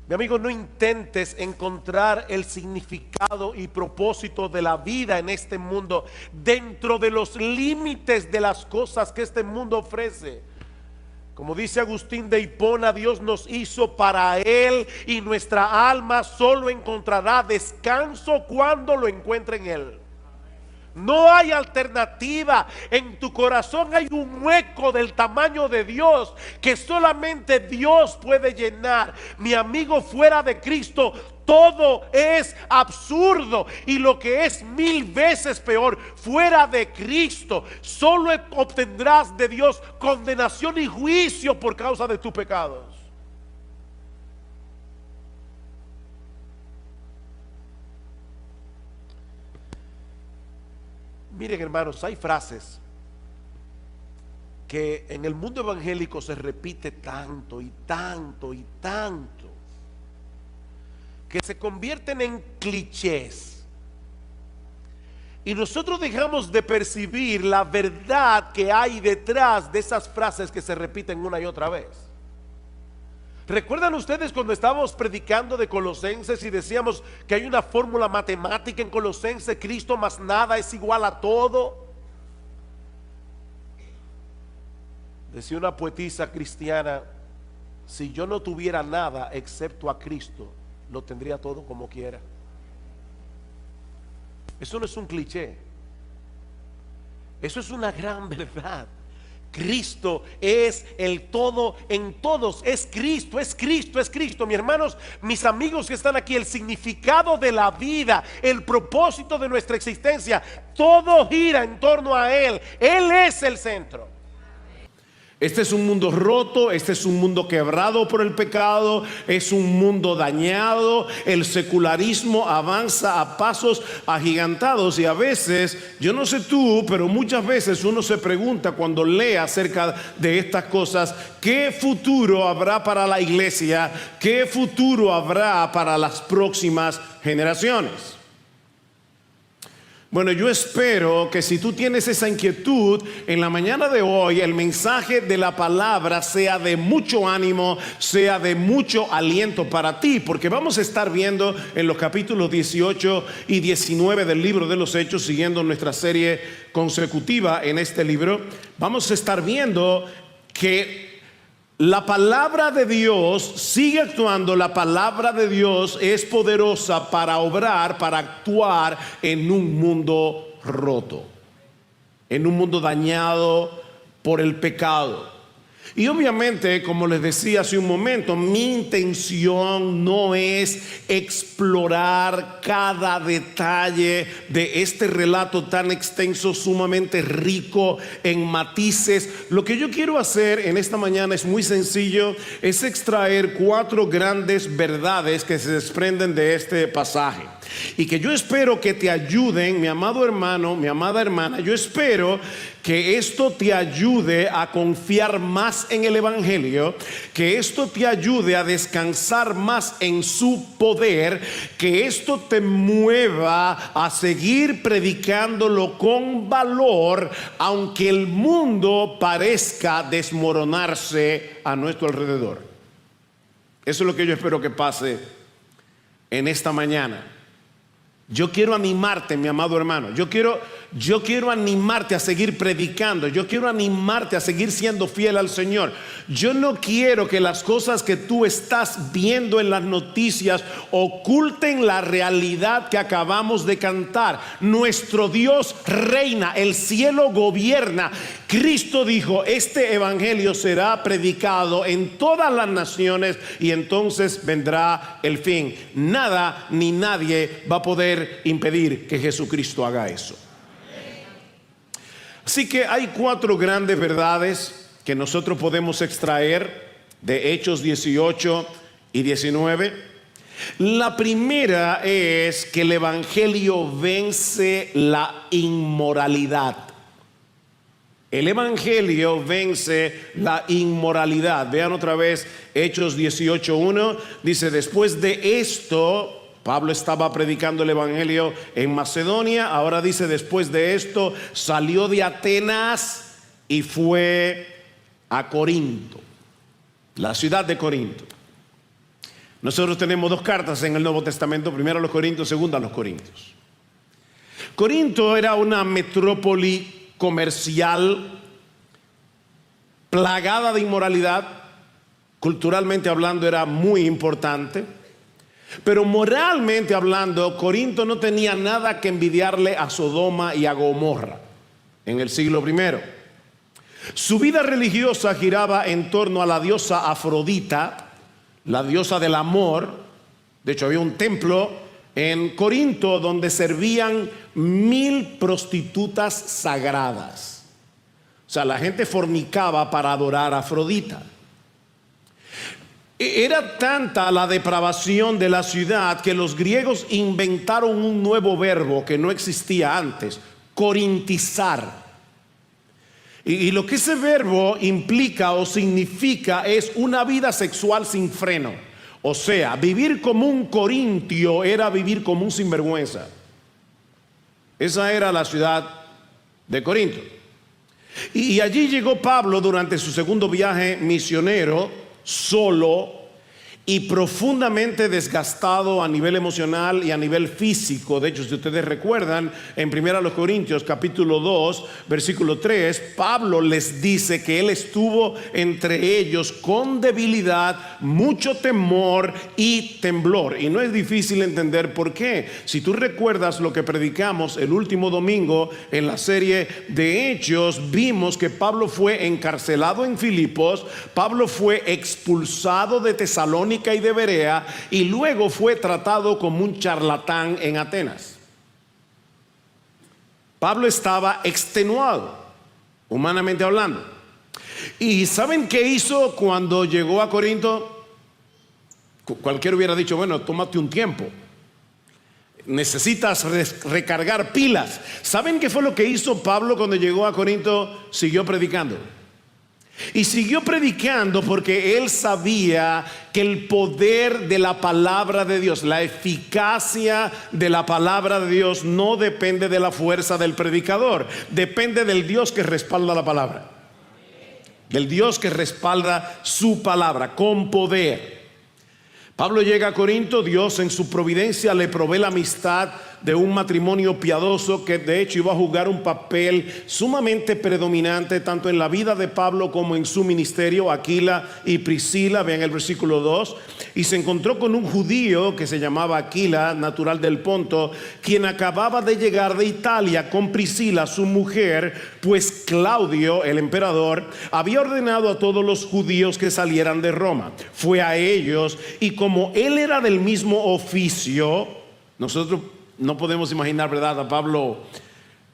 mi amigo, no intentes encontrar el significado y propósito de la vida en este mundo dentro de los límites de las cosas que este mundo ofrece. Como dice Agustín de Hipona, Dios nos hizo para Él, y nuestra alma solo encontrará descanso cuando lo encuentre en Él. No hay alternativa. En tu corazón hay un hueco del tamaño de Dios que solamente Dios puede llenar. Mi amigo, fuera de Cristo todo es absurdo, y lo que es 1000 veces peor, fuera de Cristo solo obtendrás de Dios condenación y juicio por causa de tus pecados. Miren, hermanos, hay frases que en el mundo evangélico se repite tanto y tanto y tanto, que se convierten en clichés, y nosotros dejamos de percibir la verdad que hay detrás de esas frases que se repiten una y otra vez. ¿Recuerdan ustedes cuando estábamos predicando de Colosenses y decíamos que hay una fórmula matemática en Colosenses? Cristo más nada es igual a todo. Decía una poetisa cristiana: si yo no tuviera nada excepto a Cristo, lo tendría todo como quiera. Eso no es un cliché, eso es una gran verdad. Cristo es el todo en todos. Es Cristo, es Cristo, es Cristo. Mis hermanos, mis amigos que están aquí, el significado de la vida, el propósito de nuestra existencia, todo gira en torno a Él. Él es el centro. Este es un mundo roto, este es un mundo quebrado por el pecado, es un mundo dañado. El secularismo avanza a pasos agigantados, y a veces, yo no sé tú, pero muchas veces uno se pregunta cuando lee acerca de estas cosas: ¿qué futuro habrá para la iglesia? ¿Qué futuro habrá para las próximas generaciones? Bueno, yo espero que si tú tienes esa inquietud, en la mañana de hoy el mensaje de la palabra sea de mucho ánimo, sea de mucho aliento para ti, porque vamos a estar viendo en los capítulos 18 y 19 del libro de los Hechos, siguiendo nuestra serie consecutiva en este libro. Vamos a estar viendo que la palabra de Dios sigue actuando. La palabra de Dios es poderosa para obrar, para actuar en un mundo roto, en un mundo dañado por el pecado. Y obviamente, como les decía hace un momento, mi intención no es explorar cada detalle de este relato tan extenso, sumamente rico en matices. Lo que yo quiero hacer en esta mañana es muy sencillo, es extraer 4 grandes verdades que se desprenden de este pasaje. Y que yo espero que te ayuden, mi amado hermano, mi amada hermana, yo espero que esto te ayude a confiar más en el Evangelio, que esto te ayude a descansar más en su poder, que esto te mueva a seguir predicándolo con valor, aunque el mundo parezca desmoronarse a nuestro alrededor. Eso es lo que yo espero que pase en esta mañana. Yo quiero animarte, mi amado hermano. Yo quiero animarte a seguir predicando. Yo quiero animarte a seguir siendo fiel al Señor. Yo no quiero que las cosas que tú estás viendo en las noticias oculten la realidad que acabamos de cantar. Nuestro Dios reina, el cielo gobierna. Cristo dijo: este evangelio será predicado en todas las naciones y entonces vendrá el fin. Nada ni nadie va a poder impedir que Jesucristo haga eso. Así que hay 4 grandes verdades que nosotros podemos extraer de Hechos 18 y 19. La primera es que el evangelio vence la inmoralidad. El evangelio vence la inmoralidad. Vean otra vez Hechos 18:1. Dice: después de esto, Pablo estaba predicando el evangelio en Macedonia. Ahora dice: después de esto salió de Atenas y fue a Corinto, la ciudad de Corinto. Nosotros tenemos 2 cartas en el Nuevo Testamento: primera a los Corintios, segunda a los Corintios. Corinto era una metrópoli comercial plagada de inmoralidad. Culturalmente hablando era muy importante, pero moralmente hablando, Corinto no tenía nada que envidiarle a Sodoma y a Gomorra en el siglo I. Su vida religiosa giraba en torno a la diosa Afrodita, la diosa del amor. De hecho, había un templo en Corinto donde servían 1000 prostitutas sagradas. O sea, la gente fornicaba para adorar a Afrodita. Era tanta la depravación de la ciudad que los griegos inventaron un nuevo verbo que no existía antes: corintizar. Y lo que ese verbo implica o significa es una vida sexual sin freno. O sea, vivir como un corintio era vivir como un sinvergüenza. Esa era la ciudad de Corinto. Y allí llegó Pablo durante su segundo viaje misionero, solo y profundamente desgastado a nivel emocional y a nivel físico. De hecho, si ustedes recuerdan, en 1 Corintios capítulo 2 versículo 3, Pablo les dice que él estuvo entre ellos con debilidad, mucho temor y temblor. Y no es difícil entender por qué. Si tú recuerdas lo que predicamos el último domingo en la serie de Hechos, vimos que Pablo fue encarcelado en Filipos, Pablo fue expulsado de Tesalónica y de Berea, y luego fue tratado como un charlatán en Atenas. Pablo estaba extenuado, humanamente hablando. ¿Y saben qué hizo cuando llegó a Corinto? Cualquiera hubiera dicho: bueno, tómate un tiempo, necesitas recargar pilas. ¿Saben qué fue lo que hizo Pablo cuando llegó a Corinto? Siguió predicando. Y siguió predicando porque él sabía que el poder de la palabra de Dios, la eficacia de la palabra de Dios, no depende de la fuerza del predicador, depende del Dios que respalda la palabra, del Dios que respalda su palabra con poder. Pablo llega a Corinto. Dios en su providencia le provee la amistad de un matrimonio piadoso que de hecho iba a jugar un papel sumamente predominante tanto en la vida de Pablo como en su ministerio, Aquila y Priscila. Vean el versículo 2. Y se encontró con un judío que se llamaba Aquila, natural del Ponto, quien acababa de llegar de Italia con Priscila, su mujer, pues Claudio, el emperador, había ordenado a todos los judíos que salieran de Roma. Fue a ellos, y como él era del mismo oficio, nosotros no podemos imaginar, ¿verdad?, a Pablo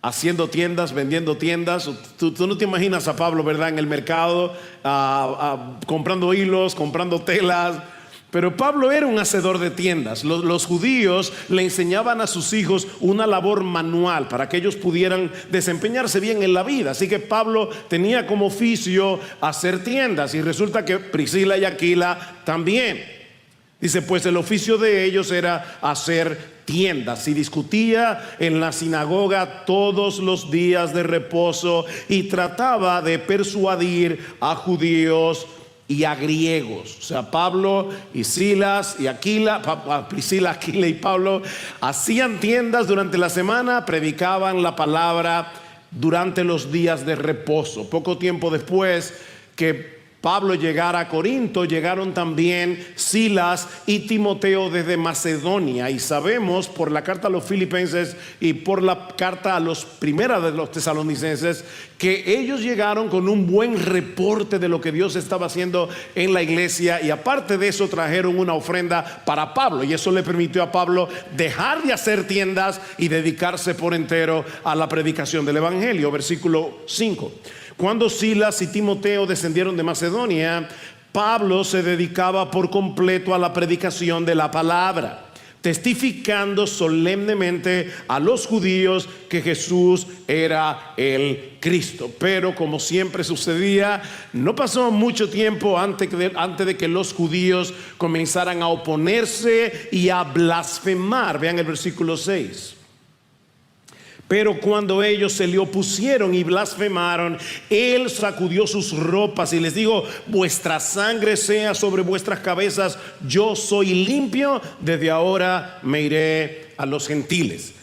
haciendo tiendas, vendiendo tiendas. Tú no te imaginas a Pablo, ¿verdad?, en el mercado, comprando hilos, comprando telas. Pero Pablo era un hacedor de tiendas. Los judíos le enseñaban a sus hijos una labor manual para que ellos pudieran desempeñarse bien en la vida. Así que Pablo tenía como oficio hacer tiendas, y resulta que Priscila y Aquila también. Dice, pues el oficio de ellos era hacer tiendas. Y discutía en la sinagoga todos los días de reposo, y trataba de persuadir a judíos y a griegos. O sea, Pablo y Silas y Aquila, Priscila, Aquila y Pablo hacían tiendas durante la semana, predicaban la palabra durante los días de reposo. Poco tiempo después que Pablo llegara a Corinto, llegaron también Silas y Timoteo desde Macedonia, y sabemos por la carta a los filipenses y por la carta a los primeras de los tesalonicenses que ellos llegaron con un buen reporte de lo que Dios estaba haciendo en la iglesia, y aparte de eso trajeron una ofrenda para Pablo, y eso le permitió a Pablo dejar de hacer tiendas y dedicarse por entero a la predicación del evangelio. Versículo 5. Cuando Silas y Timoteo descendieron de Macedonia, Pablo se dedicaba por completo a la predicación de la palabra, testificando solemnemente a los judíos que Jesús era el Cristo. Pero como siempre sucedía, no pasó mucho tiempo antes de que los judíos comenzaran a oponerse y a blasfemar. Vean el versículo 6. Pero cuando ellos se le opusieron y blasfemaron, él sacudió sus ropas y les dijo: vuestra sangre sea sobre vuestras cabezas, yo soy limpio, desde ahora me iré a los gentiles.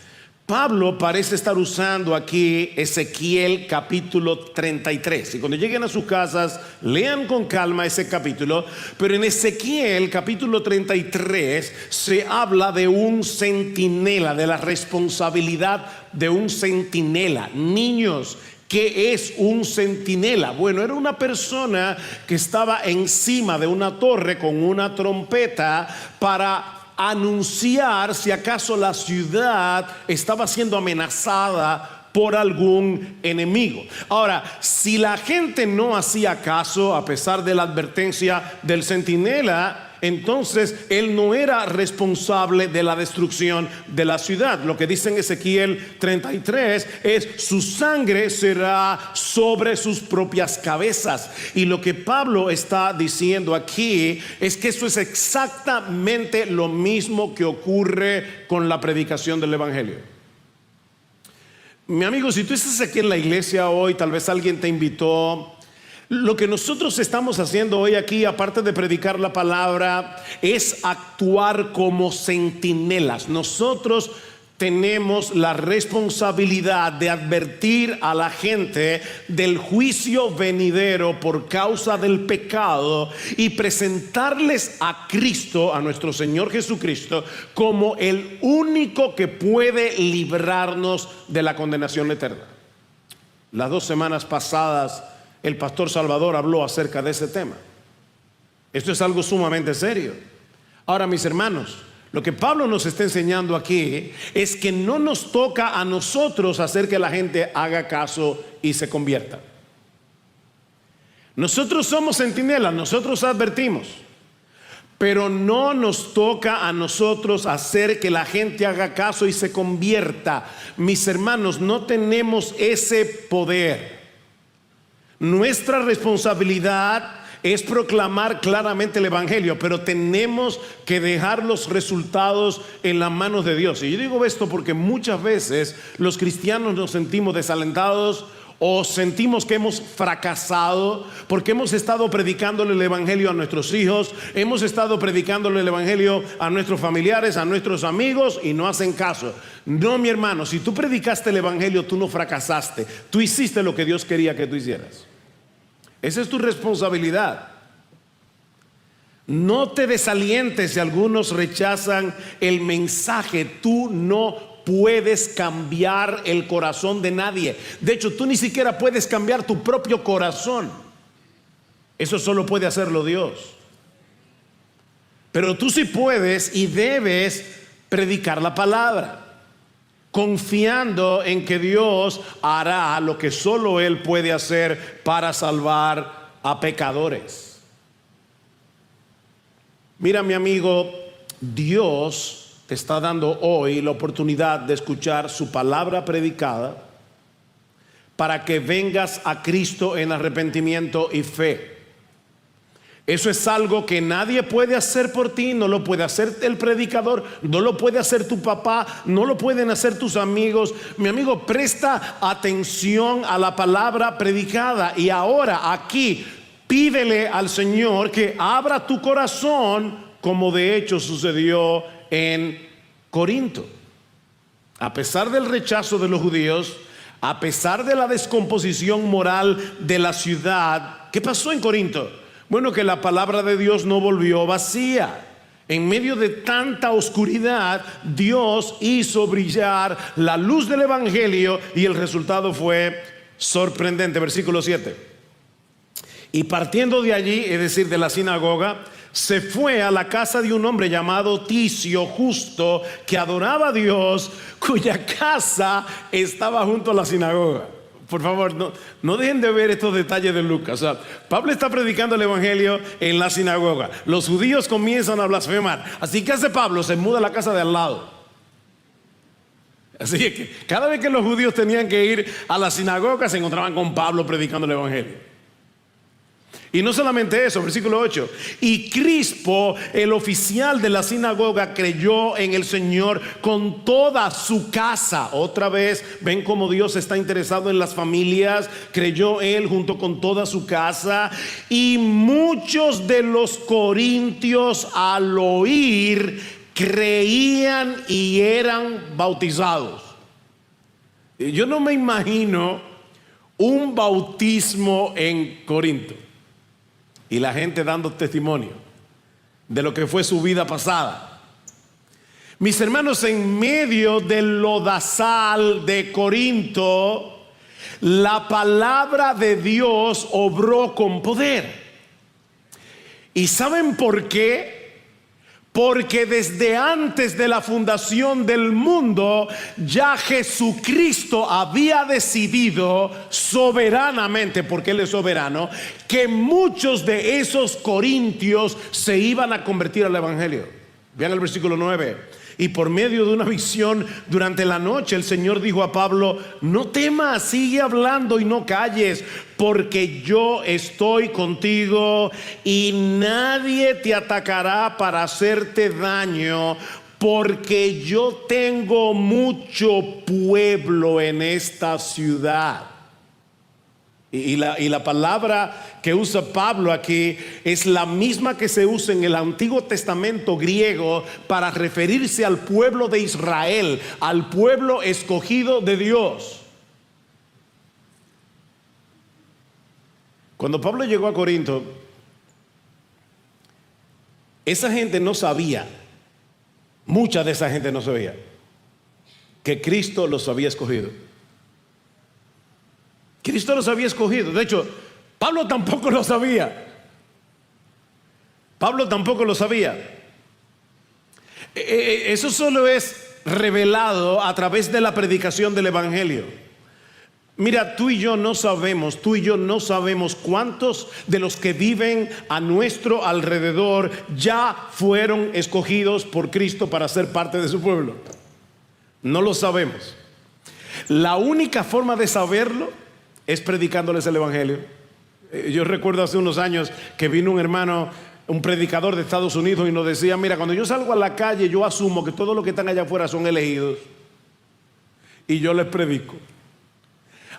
Pablo parece estar usando aquí Ezequiel capítulo 33. Y cuando lleguen a sus casas, lean con calma ese capítulo. Pero en Ezequiel capítulo 33 se habla de un centinela, de la responsabilidad de un centinela. Niños, ¿qué es un centinela? Bueno, era una persona que estaba encima de una torre con una trompeta para anunciar si acaso la ciudad estaba siendo amenazada por algún enemigo. Ahora, si la gente no hacía caso a pesar de la advertencia del centinela, entonces él no era responsable de la destrucción de la ciudad. Lo que dice en Ezequiel 33 es: su sangre será sobre sus propias cabezas. Y lo que Pablo está diciendo aquí es que eso es exactamente lo mismo que ocurre con la predicación del evangelio. Mi amigo, si tú estás aquí en la iglesia hoy, tal vez alguien te invitó. Lo que nosotros estamos haciendo hoy aquí, aparte de predicar la palabra, es actuar como centinelas. Nosotros tenemos la responsabilidad de advertir a la gente del juicio venidero por causa del pecado y presentarles a Cristo, a nuestro Señor Jesucristo, como el único que puede librarnos de la condenación eterna. Las 2 semanas pasadas el pastor Salvador habló acerca de ese tema. Esto es algo sumamente serio. Ahora, mis hermanos, lo que Pablo nos está enseñando aquí es que no nos toca a nosotros hacer que la gente haga caso y se convierta. Nosotros somos centinelas, nosotros advertimos, pero no nos toca a nosotros hacer que la gente haga caso y se convierta. Mis hermanos, no tenemos ese poder. Nuestra responsabilidad es proclamar claramente el evangelio, pero tenemos que dejar los resultados en las manos de Dios. Y yo digo esto porque muchas veces los cristianos nos sentimos desalentados o sentimos que hemos fracasado porque hemos estado predicándole el evangelio a nuestros hijos, hemos estado predicándole el evangelio a nuestros familiares, a nuestros amigos, y no hacen caso. No, mi hermano, si tú predicaste el evangelio, tú no fracasaste, tú hiciste lo que Dios quería que tú hicieras. Esa es tu responsabilidad. No te desalientes si algunos rechazan el mensaje. Tú no puedes cambiar el corazón de nadie. De hecho, tú ni siquiera puedes cambiar tu propio corazón. Eso solo puede hacerlo Dios. Pero tú sí puedes y debes predicar la palabra, confiando en que Dios hará lo que solo Él puede hacer para salvar a pecadores. Mira, mi amigo, Dios te está dando hoy la oportunidad de escuchar su palabra predicada para que vengas a Cristo en arrepentimiento y fe. Eso es algo que nadie puede hacer por ti. No lo puede hacer el predicador, no lo puede hacer tu papá, no lo pueden hacer tus amigos. Mi amigo, presta atención a la palabra predicada. Y ahora aquí pídele al Señor que abra tu corazón, como de hecho sucedió en Corinto. A pesar del rechazo de los judíos, a pesar de la descomposición moral de la ciudad, ¿qué pasó en Corinto? Bueno, que la palabra de Dios no volvió vacía. En medio de tanta oscuridad, Dios hizo brillar la luz del evangelio y el resultado fue sorprendente. Versículo 7. Y partiendo de allí, es decir, de la sinagoga, se fue a la casa de un hombre llamado Ticio, justo, que adoraba a Dios, cuya casa estaba junto a la sinagoga. Por favor, no dejen de ver estos detalles de Lucas. O sea, Pablo está predicando el evangelio en la sinagoga. Los judíos comienzan a blasfemar. Así que hace Pablo, se muda a la casa de al lado. Así que cada vez que los judíos tenían que ir a la sinagoga, se encontraban con Pablo predicando el evangelio. Y no solamente eso, versículo 8. Y Crispo, el oficial de la sinagoga, creyó en el Señor con toda su casa. Otra vez, ven cómo Dios está interesado en las familias. Creyó él junto con toda su casa. Y muchos de los corintios, al oír, creían y eran bautizados. Yo no me imagino un bautismo en Corinto y la gente dando testimonio de lo que fue su vida pasada. Mis hermanos, en medio del lodazal de Corinto, la palabra de Dios obró con poder. ¿Y saben por qué? Porque desde antes de la fundación del mundo, ya Jesucristo había decidido soberanamente, porque Él es soberano, que muchos de esos corintios se iban a convertir al evangelio. Vean el versículo 9. Y por medio de una visión durante la noche, el Señor dijo a Pablo: no temas, sigue hablando y no calles, porque yo estoy contigo y nadie te atacará para hacerte daño, porque yo tengo mucho pueblo en esta ciudad. Y la palabra que usa Pablo aquí es la misma que se usa en el Antiguo Testamento griego para referirse al pueblo de Israel, al pueblo escogido de Dios. Cuando Pablo llegó a Corinto, esa gente no sabía, mucha de esa gente no sabía que Cristo los había escogido. Cristo los había escogido. De hecho, Pablo tampoco lo sabía. Pablo tampoco lo sabía. Eso solo es revelado a través de la predicación del evangelio. Mira, tú y yo no sabemos cuántos de los que viven a nuestro alrededor ya fueron escogidos por Cristo para ser parte de su pueblo. No lo sabemos. La única forma de saberlo es predicándoles el evangelio. Yo recuerdo hace unos años que vino un hermano, un predicador de Estados Unidos, y nos decía: mira, cuando yo salgo a la calle, yo asumo que todos los que están allá afuera son elegidos y yo les predico.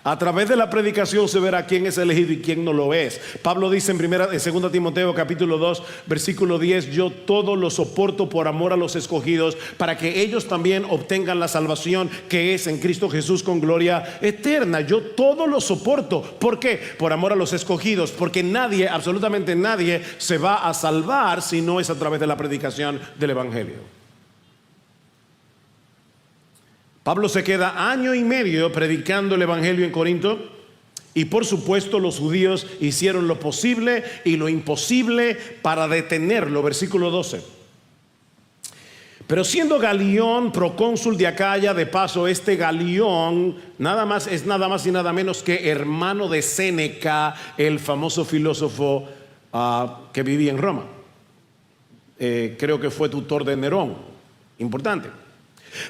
A través de la predicación se verá quién es elegido y quién no lo es. Pablo dice en 2 Timoteo capítulo 2 versículo 10: yo todo lo soporto por amor a los escogidos, para que ellos también obtengan la salvación que es en Cristo Jesús con gloria eterna. Yo todo lo soporto. ¿Por qué? Por amor a los escogidos, porque nadie, absolutamente nadie, se va a salvar si no es a través de la predicación del evangelio. Pablo se queda año y medio predicando el evangelio en Corinto. Y por supuesto los judíos hicieron lo posible y lo imposible para detenerlo. Versículo 12. Pero siendo Galión procónsul de Acaya, de paso este Galión es nada más y nada menos que hermano de Séneca, el famoso filósofo que vivía en Roma. Creo que fue tutor de Nerón. Importante.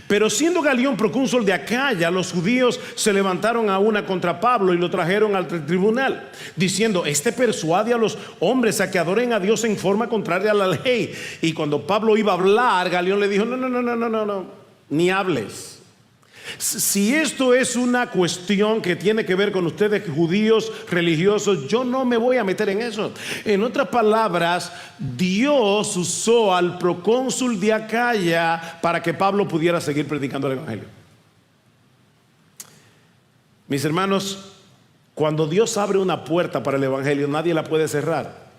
Pero siendo Galión procónsul de Acaya, los judíos se levantaron a una contra Pablo y lo trajeron al tribunal, diciendo: este persuade a los hombres a que adoren a Dios en forma contraria a la ley. Y cuando Pablo iba a hablar, Galión le dijo: no, ni hables. Si esto es una cuestión que tiene que ver con ustedes judíos religiosos, yo no me voy a meter en eso. En otras palabras, Dios usó al procónsul de Acaya para que Pablo pudiera seguir predicando el evangelio. Mis hermanos, cuando Dios abre una puerta para el evangelio, nadie la puede cerrar.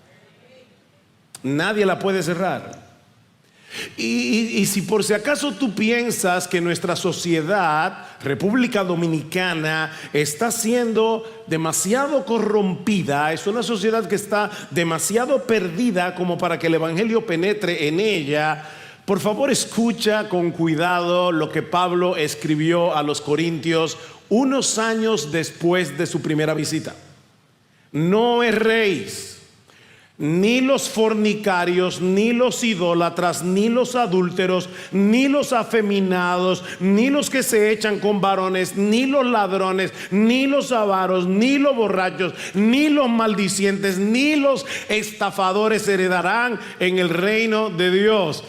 Nadie la puede cerrar. Y si por si acaso tú piensas que nuestra sociedad, República Dominicana, está siendo demasiado corrompida, es una sociedad que está demasiado perdida como para que el evangelio penetre en ella, por favor escucha con cuidado lo que Pablo escribió a los corintios unos años después de su primera visita. No erréis. Ni los fornicarios, ni los idólatras, ni los adúlteros, ni los afeminados, ni los que se echan con varones, ni los ladrones, ni los avaros, ni los borrachos, ni los maldicientes, ni los estafadores heredarán en el reino de Dios.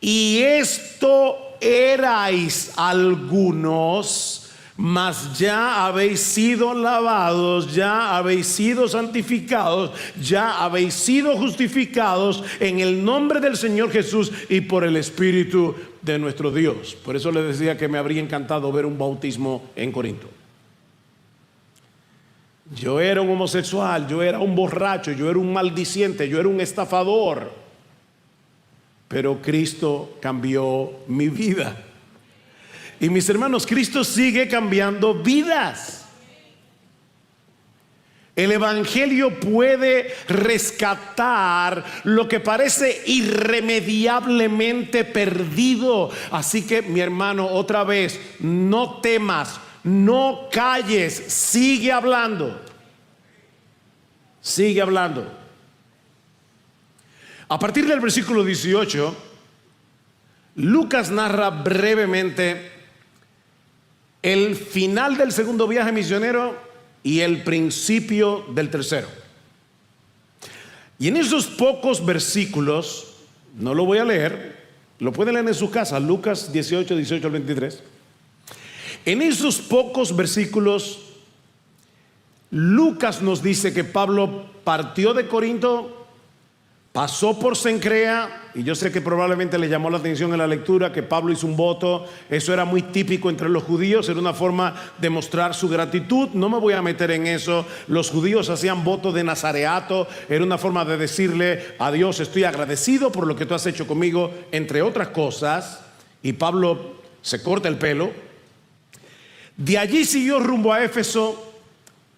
Y esto erais algunos, mas ya habéis sido lavados, ya habéis sido santificados, ya habéis sido justificados en el nombre del Señor Jesús y por el Espíritu de nuestro Dios. Por eso les decía que me habría encantado ver un bautismo en Corinto. Yo era un homosexual, yo era un borracho, yo era un maldiciente, yo era un estafador, pero Cristo cambió mi vida. Y mis hermanos, Cristo sigue cambiando vidas. El evangelio puede rescatar lo que parece irremediablemente perdido. Así que, mi hermano, otra vez, no temas, no calles, sigue hablando. Sigue hablando. A partir del versículo 18, Lucas narra brevemente el final del segundo viaje misionero y el principio del tercero. Y en esos pocos versículos, no lo voy a leer, lo pueden leer en su casa, Lucas 18 al 23. En esos pocos versículos, Lucas nos dice que Pablo partió de Corinto, pasó por Cencrea, y yo sé que probablemente le llamó la atención en la lectura que Pablo hizo un voto. Eso era muy típico entre los judíos, era una forma de mostrar su gratitud. No me voy a meter en eso. Los judíos hacían voto de nazareato, era una forma de decirle a Dios: estoy agradecido por lo que tú has hecho conmigo, entre otras cosas. Y Pablo se corta el pelo. De allí siguió rumbo a Éfeso,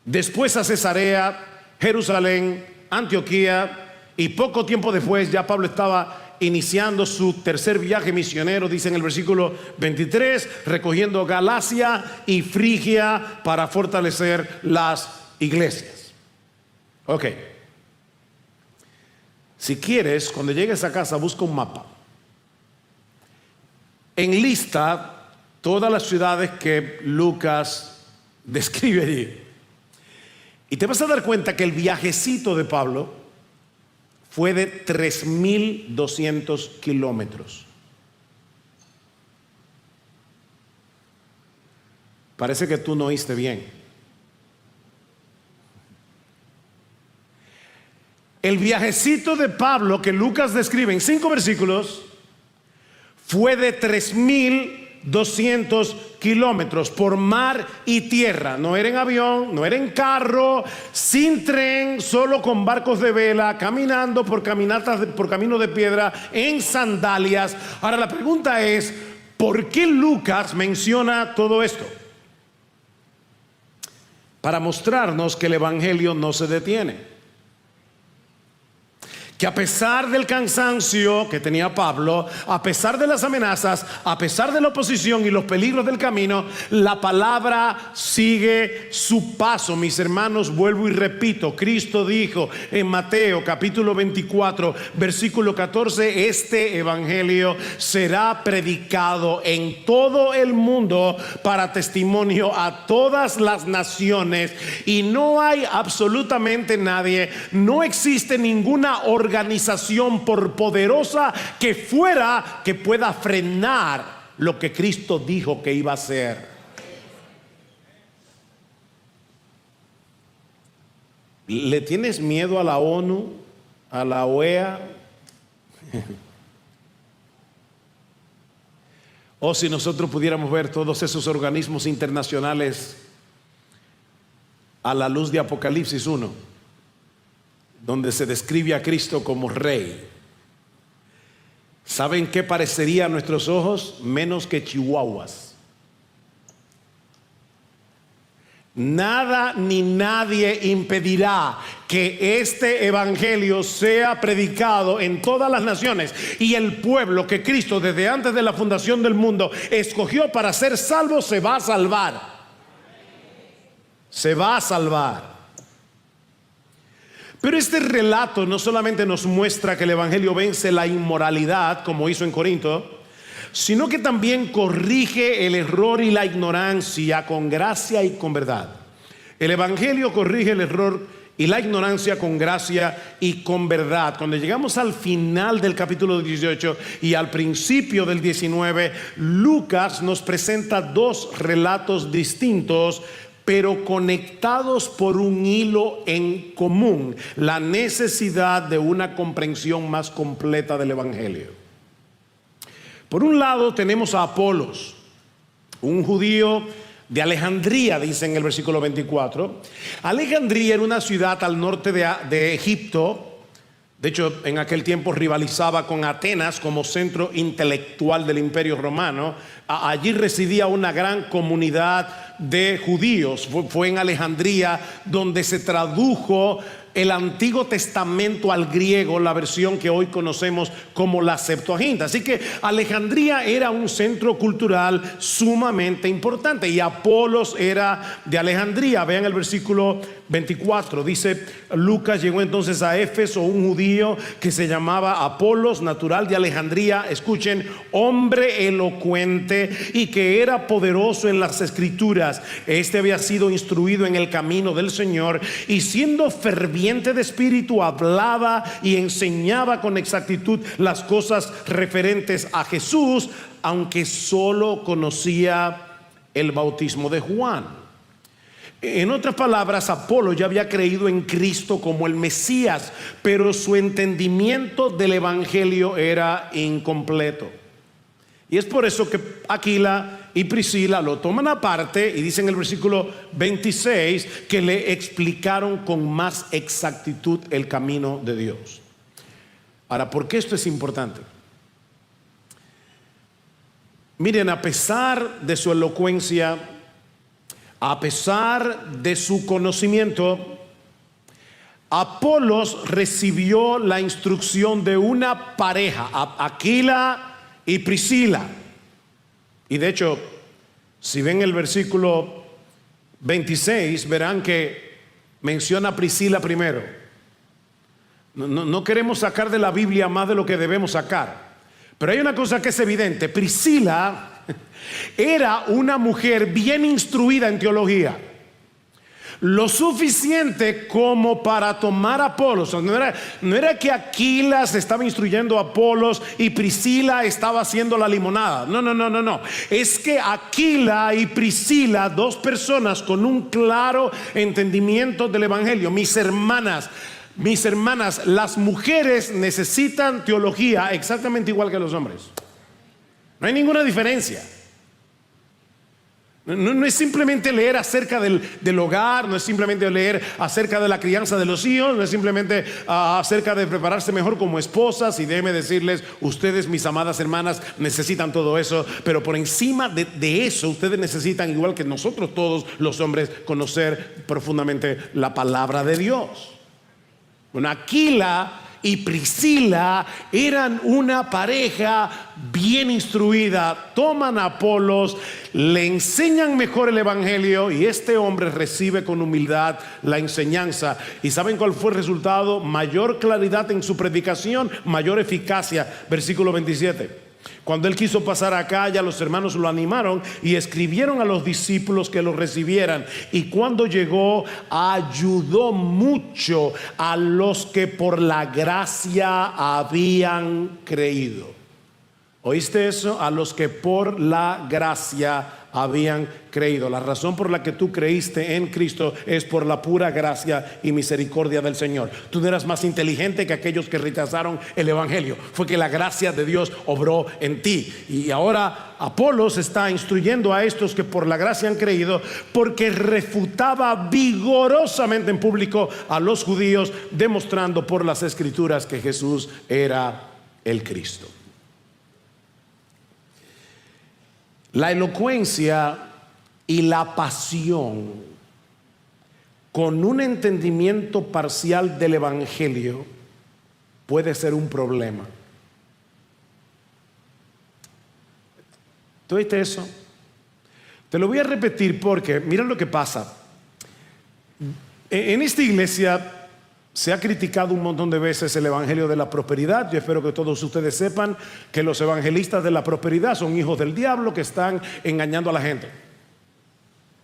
después a Cesarea, Jerusalén, Antioquía. Y poco tiempo después ya Pablo estaba iniciando su tercer viaje misionero, dice en el versículo 23, recogiendo Galacia y Frigia para fortalecer las iglesias. Ok. Si quieres, cuando llegues a casa, busca un mapa. Enlista todas las ciudades que Lucas describe allí. Y te vas a dar cuenta que el viajecito de Pablo fue de 3,200 kilómetros. Parece que tú no oíste bien. El viajecito de Pablo que Lucas describe en 5 versículos fue de 3,200 kilómetros por mar y tierra. No era en avión, no era en carro, sin tren, solo con barcos de vela, caminando por caminatas, por camino de piedra, en sandalias. Ahora la pregunta es: ¿Por qué Lucas menciona todo esto? Para mostrarnos que el evangelio no se detiene. Que a pesar del cansancio que tenía Pablo, a pesar de las amenazas, a pesar de la oposición y los peligros del camino, la palabra sigue su paso. Mis hermanos, vuelvo y repito, Cristo dijo en Mateo capítulo 24, versículo 14, este evangelio será predicado en todo el mundo para testimonio a todas las naciones, y no hay absolutamente nadie, no existe ninguna organización, por poderosa que fuera, que pueda frenar lo que Cristo dijo que iba a hacer. ¿Le tienes miedo a la ONU, a la OEA? O si nosotros pudiéramos ver todos esos organismos internacionales a la luz de Apocalipsis 1, donde se describe a Cristo como rey. ¿Saben qué parecería a nuestros ojos? Menos que chihuahuas. Nada ni nadie impedirá que este evangelio sea predicado en todas las naciones, y el pueblo que Cristo desde antes de la fundación del mundo escogió para ser salvo se va a salvar. Se va a salvar. Pero este relato no solamente nos muestra que el evangelio vence la inmoralidad, como hizo en Corinto, sino que también corrige el error y la ignorancia con gracia y con verdad. El evangelio corrige el error y la ignorancia con gracia y con verdad. Cuando llegamos al final del capítulo 18 y al principio del 19, Lucas nos presenta dos relatos distintos, pero conectados por un hilo en común: la necesidad de una comprensión más completa del evangelio. Por un lado tenemos a Apolos, un judío de Alejandría, dice en el versículo 24. Alejandría era una ciudad al norte de Egipto. De hecho, en aquel tiempo rivalizaba con Atenas como centro intelectual del Imperio Romano. Allí residía una gran comunidad de judíos. Fue en Alejandría donde se tradujo el Antiguo Testamento al griego, la versión que hoy conocemos como la Septuaginta. Así que Alejandría era un centro cultural sumamente importante, y Apolos era de Alejandría. Vean el versículo 24, dice: Lucas llegó entonces a Éfeso un judío que se llamaba Apolos, natural de Alejandría, escuchen, hombre elocuente y que era poderoso en las escrituras. Este había sido instruido en el camino del Señor, y siendo ferviente de espíritu hablaba y enseñaba con exactitud las cosas referentes a Jesús, aunque solo conocía el bautismo de Juan. En otras palabras, Apolo ya había creído en Cristo como el Mesías, pero su entendimiento del evangelio era incompleto. Y es por eso que Aquila y Priscila lo toman aparte y dicen en el versículo 26 que le explicaron con más exactitud el camino de Dios. Ahora, ¿por qué esto es importante? Miren, a pesar de su elocuencia, a pesar de su conocimiento, Apolos recibió la instrucción de una pareja, Aquila y Priscila. Y de hecho, si ven el versículo 26, verán que menciona a Priscila primero. No queremos sacar de la Biblia más de lo que debemos sacar, pero hay una cosa que es evidente: Priscila era una mujer bien instruida en teología, lo suficiente como para tomar a Apolos. No era que Aquila se estaba instruyendo a Apolos y Priscila estaba haciendo la limonada. No. Es que Aquila y Priscila, dos personas con un claro entendimiento del evangelio. Mis hermanas, las mujeres necesitan teología exactamente igual que los hombres. No hay ninguna diferencia. No es simplemente leer acerca del hogar, no es simplemente leer acerca de la crianza de los hijos, no es simplemente acerca de prepararse mejor como esposas. Y déjenme decirles, ustedes, mis amadas hermanas, necesitan todo eso, pero por encima de eso, ustedes necesitan, igual que nosotros todos los hombres, conocer profundamente la palabra de Dios. Bueno, Aquila y Priscila eran una pareja bien instruida. Toman a Apolos, le enseñan mejor el evangelio, y este hombre recibe con humildad la enseñanza. ¿Y saben cuál fue el resultado? Mayor claridad en su predicación, mayor eficacia. Versículo 27. Cuando él quiso pasar acá, ya los hermanos lo animaron y escribieron a los discípulos que lo recibieran. Y cuando llegó, ayudó mucho a los que por la gracia habían creído. ¿Oíste eso? A los que por la gracia habían creído. La razón por la que tú creíste en Cristo es por la pura gracia y misericordia del Señor. Tú no eras más inteligente que aquellos que rechazaron el evangelio. Fue que la gracia de Dios obró en ti. Y ahora Apolos está instruyendo a estos que por la gracia han creído, porque refutaba vigorosamente en público a los judíos, demostrando por las escrituras que Jesús era el Cristo. La elocuencia y la pasión con un entendimiento parcial del evangelio puede ser un problema. ¿Tú oíste eso? Te lo voy a repetir porque mira lo que pasa. En esta iglesia se ha criticado un montón de veces el evangelio de la prosperidad. Yo espero que todos ustedes sepan que los evangelistas de la prosperidad son hijos del diablo que están engañando a la gente.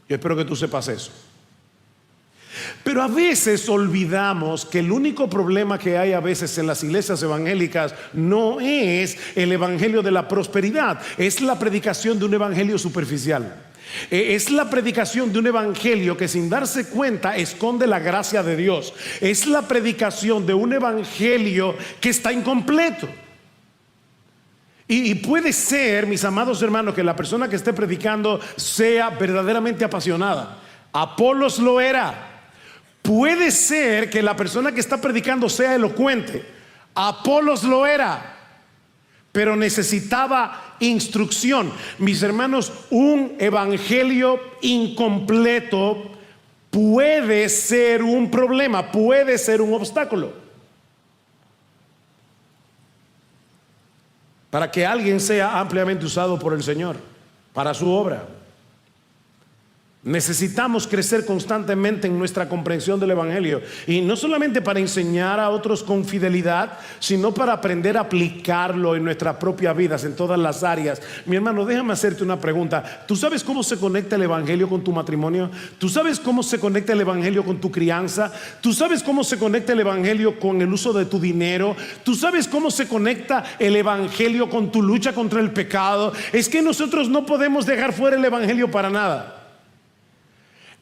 Yo espero que tú sepas eso. Pero a veces olvidamos que el único problema que hay a veces en las iglesias evangélicas no es el evangelio de la prosperidad, es la predicación de un evangelio superficial. Es la predicación de un evangelio que sin darse cuenta esconde la gracia de Dios. Es la predicación de un evangelio que está incompleto. Y puede ser, mis amados hermanos, que la persona que esté predicando sea verdaderamente apasionada. Apolos lo era. Puede ser que la persona que está predicando sea elocuente. Apolos lo era, pero necesitaba instrucción. Mis hermanos, un evangelio incompleto puede ser un problema, puede ser un obstáculo para que alguien sea ampliamente usado por el Señor para su obra. Necesitamos crecer constantemente en nuestra comprensión del evangelio, y no solamente para enseñar a otros con fidelidad, sino para aprender a aplicarlo en nuestras propias vidas, en todas las áreas. Mi hermano, déjame hacerte una pregunta. ¿Tú sabes cómo se conecta el evangelio con tu matrimonio? ¿Tú sabes cómo se conecta el evangelio con tu crianza? ¿Tú sabes cómo se conecta el evangelio con el uso de tu dinero? ¿Tú sabes cómo se conecta el evangelio con tu lucha contra el pecado? Es que nosotros no podemos dejar fuera el evangelio para nada.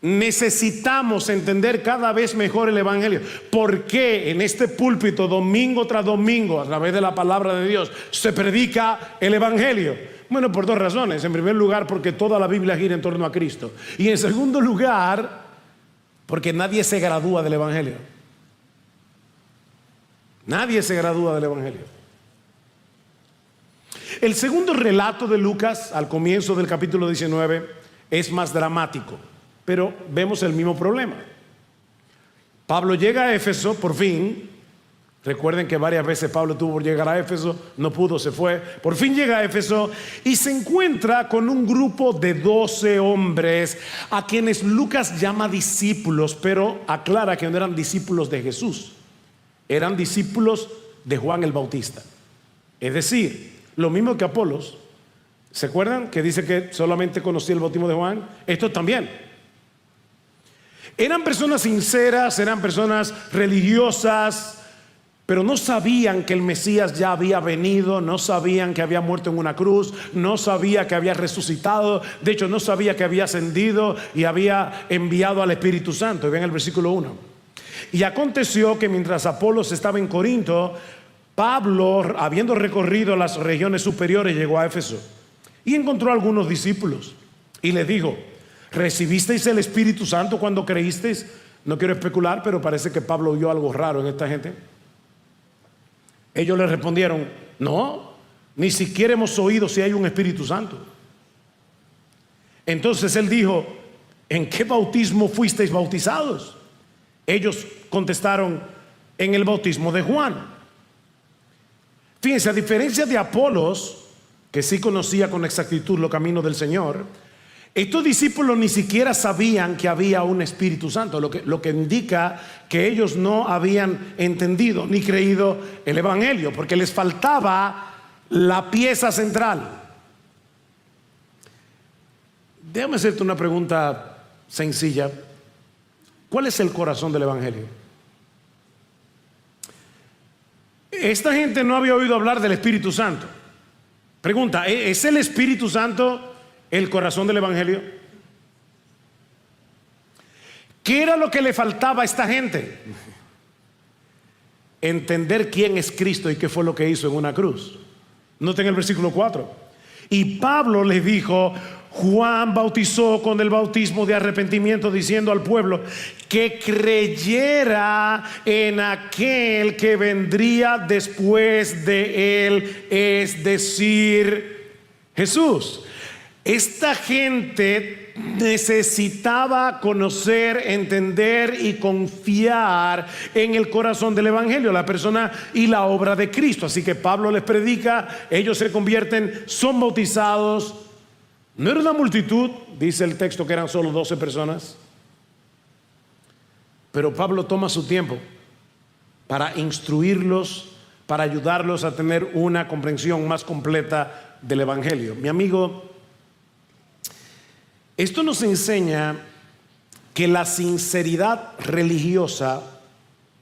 Necesitamos entender cada vez mejor el evangelio. ¿Por qué en este púlpito domingo tras domingo, a través de la palabra de Dios, se predica el evangelio? Bueno, por dos razones. En primer lugar, porque toda la Biblia gira en torno a Cristo. Y en segundo lugar, porque nadie se gradúa del evangelio. Nadie se gradúa del evangelio. El segundo relato de Lucas, al comienzo del capítulo 19, es más dramático, pero vemos el mismo problema. Pablo llega a Éfeso, por fin. Recuerden que varias veces Pablo tuvo que llegar a Éfeso, no pudo, se fue. Por fin llega a Éfeso y se encuentra con un grupo de 12 hombres a quienes Lucas llama discípulos, pero aclara que no eran discípulos de Jesús, eran discípulos de Juan el Bautista. Es decir, lo mismo que Apolos. ¿Se acuerdan que dice que solamente conocía el bautismo de Juan? Esto también. Eran personas sinceras, eran personas religiosas, pero no sabían que el Mesías ya había venido, no sabían que había muerto en una cruz, no sabía que había resucitado, de hecho no sabía que había ascendido y había enviado al Espíritu Santo. Y vean el versículo 1. Y aconteció que mientras Apolos estaba en Corinto, Pablo, habiendo recorrido las regiones superiores, llegó a Éfeso y encontró a algunos discípulos y les dijo: ¿Recibisteis el Espíritu Santo cuando creísteis? No quiero especular, pero parece que Pablo vio algo raro en esta gente. Ellos le respondieron: no, ni siquiera hemos oído si hay un Espíritu Santo. Entonces él dijo: ¿en qué bautismo fuisteis bautizados? Ellos contestaron: en el bautismo de Juan. Fíjense, a diferencia de Apolos, que sí conocía con exactitud los caminos del Señor, estos discípulos ni siquiera sabían que había un Espíritu Santo, lo que indica que ellos no habían entendido ni creído el Evangelio, porque les faltaba la pieza central. Déjame hacerte una pregunta sencilla. ¿Cuál es el corazón del Evangelio? Esta gente no había oído hablar del Espíritu Santo. Pregunta: ¿es el Espíritu Santo el corazón del Evangelio? ¿Qué era lo que le faltaba a esta gente? Entender quién es Cristo y qué fue lo que hizo en una cruz. Noten el versículo 4. Y Pablo les dijo: Juan bautizó con el bautismo de arrepentimiento, diciendo al pueblo que creyera en aquel que vendría después de él, es decir, Jesús. Esta gente necesitaba conocer, entender y confiar en el corazón del Evangelio, la persona y la obra de Cristo. Así que Pablo les predica, ellos se convierten, son bautizados. No era una multitud, dice el texto que eran solo 12 personas. Pero Pablo toma su tiempo para instruirlos, para ayudarlos a tener una comprensión más completa del Evangelio. Mi amigo, esto nos enseña que la sinceridad religiosa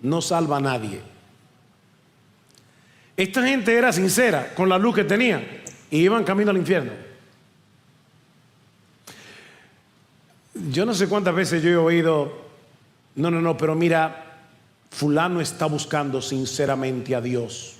no salva a nadie. Esta gente era sincera con la luz que tenían y iban camino al infierno. Yo no sé cuántas veces yo he oído: no, pero mira, fulano está buscando sinceramente a Dios.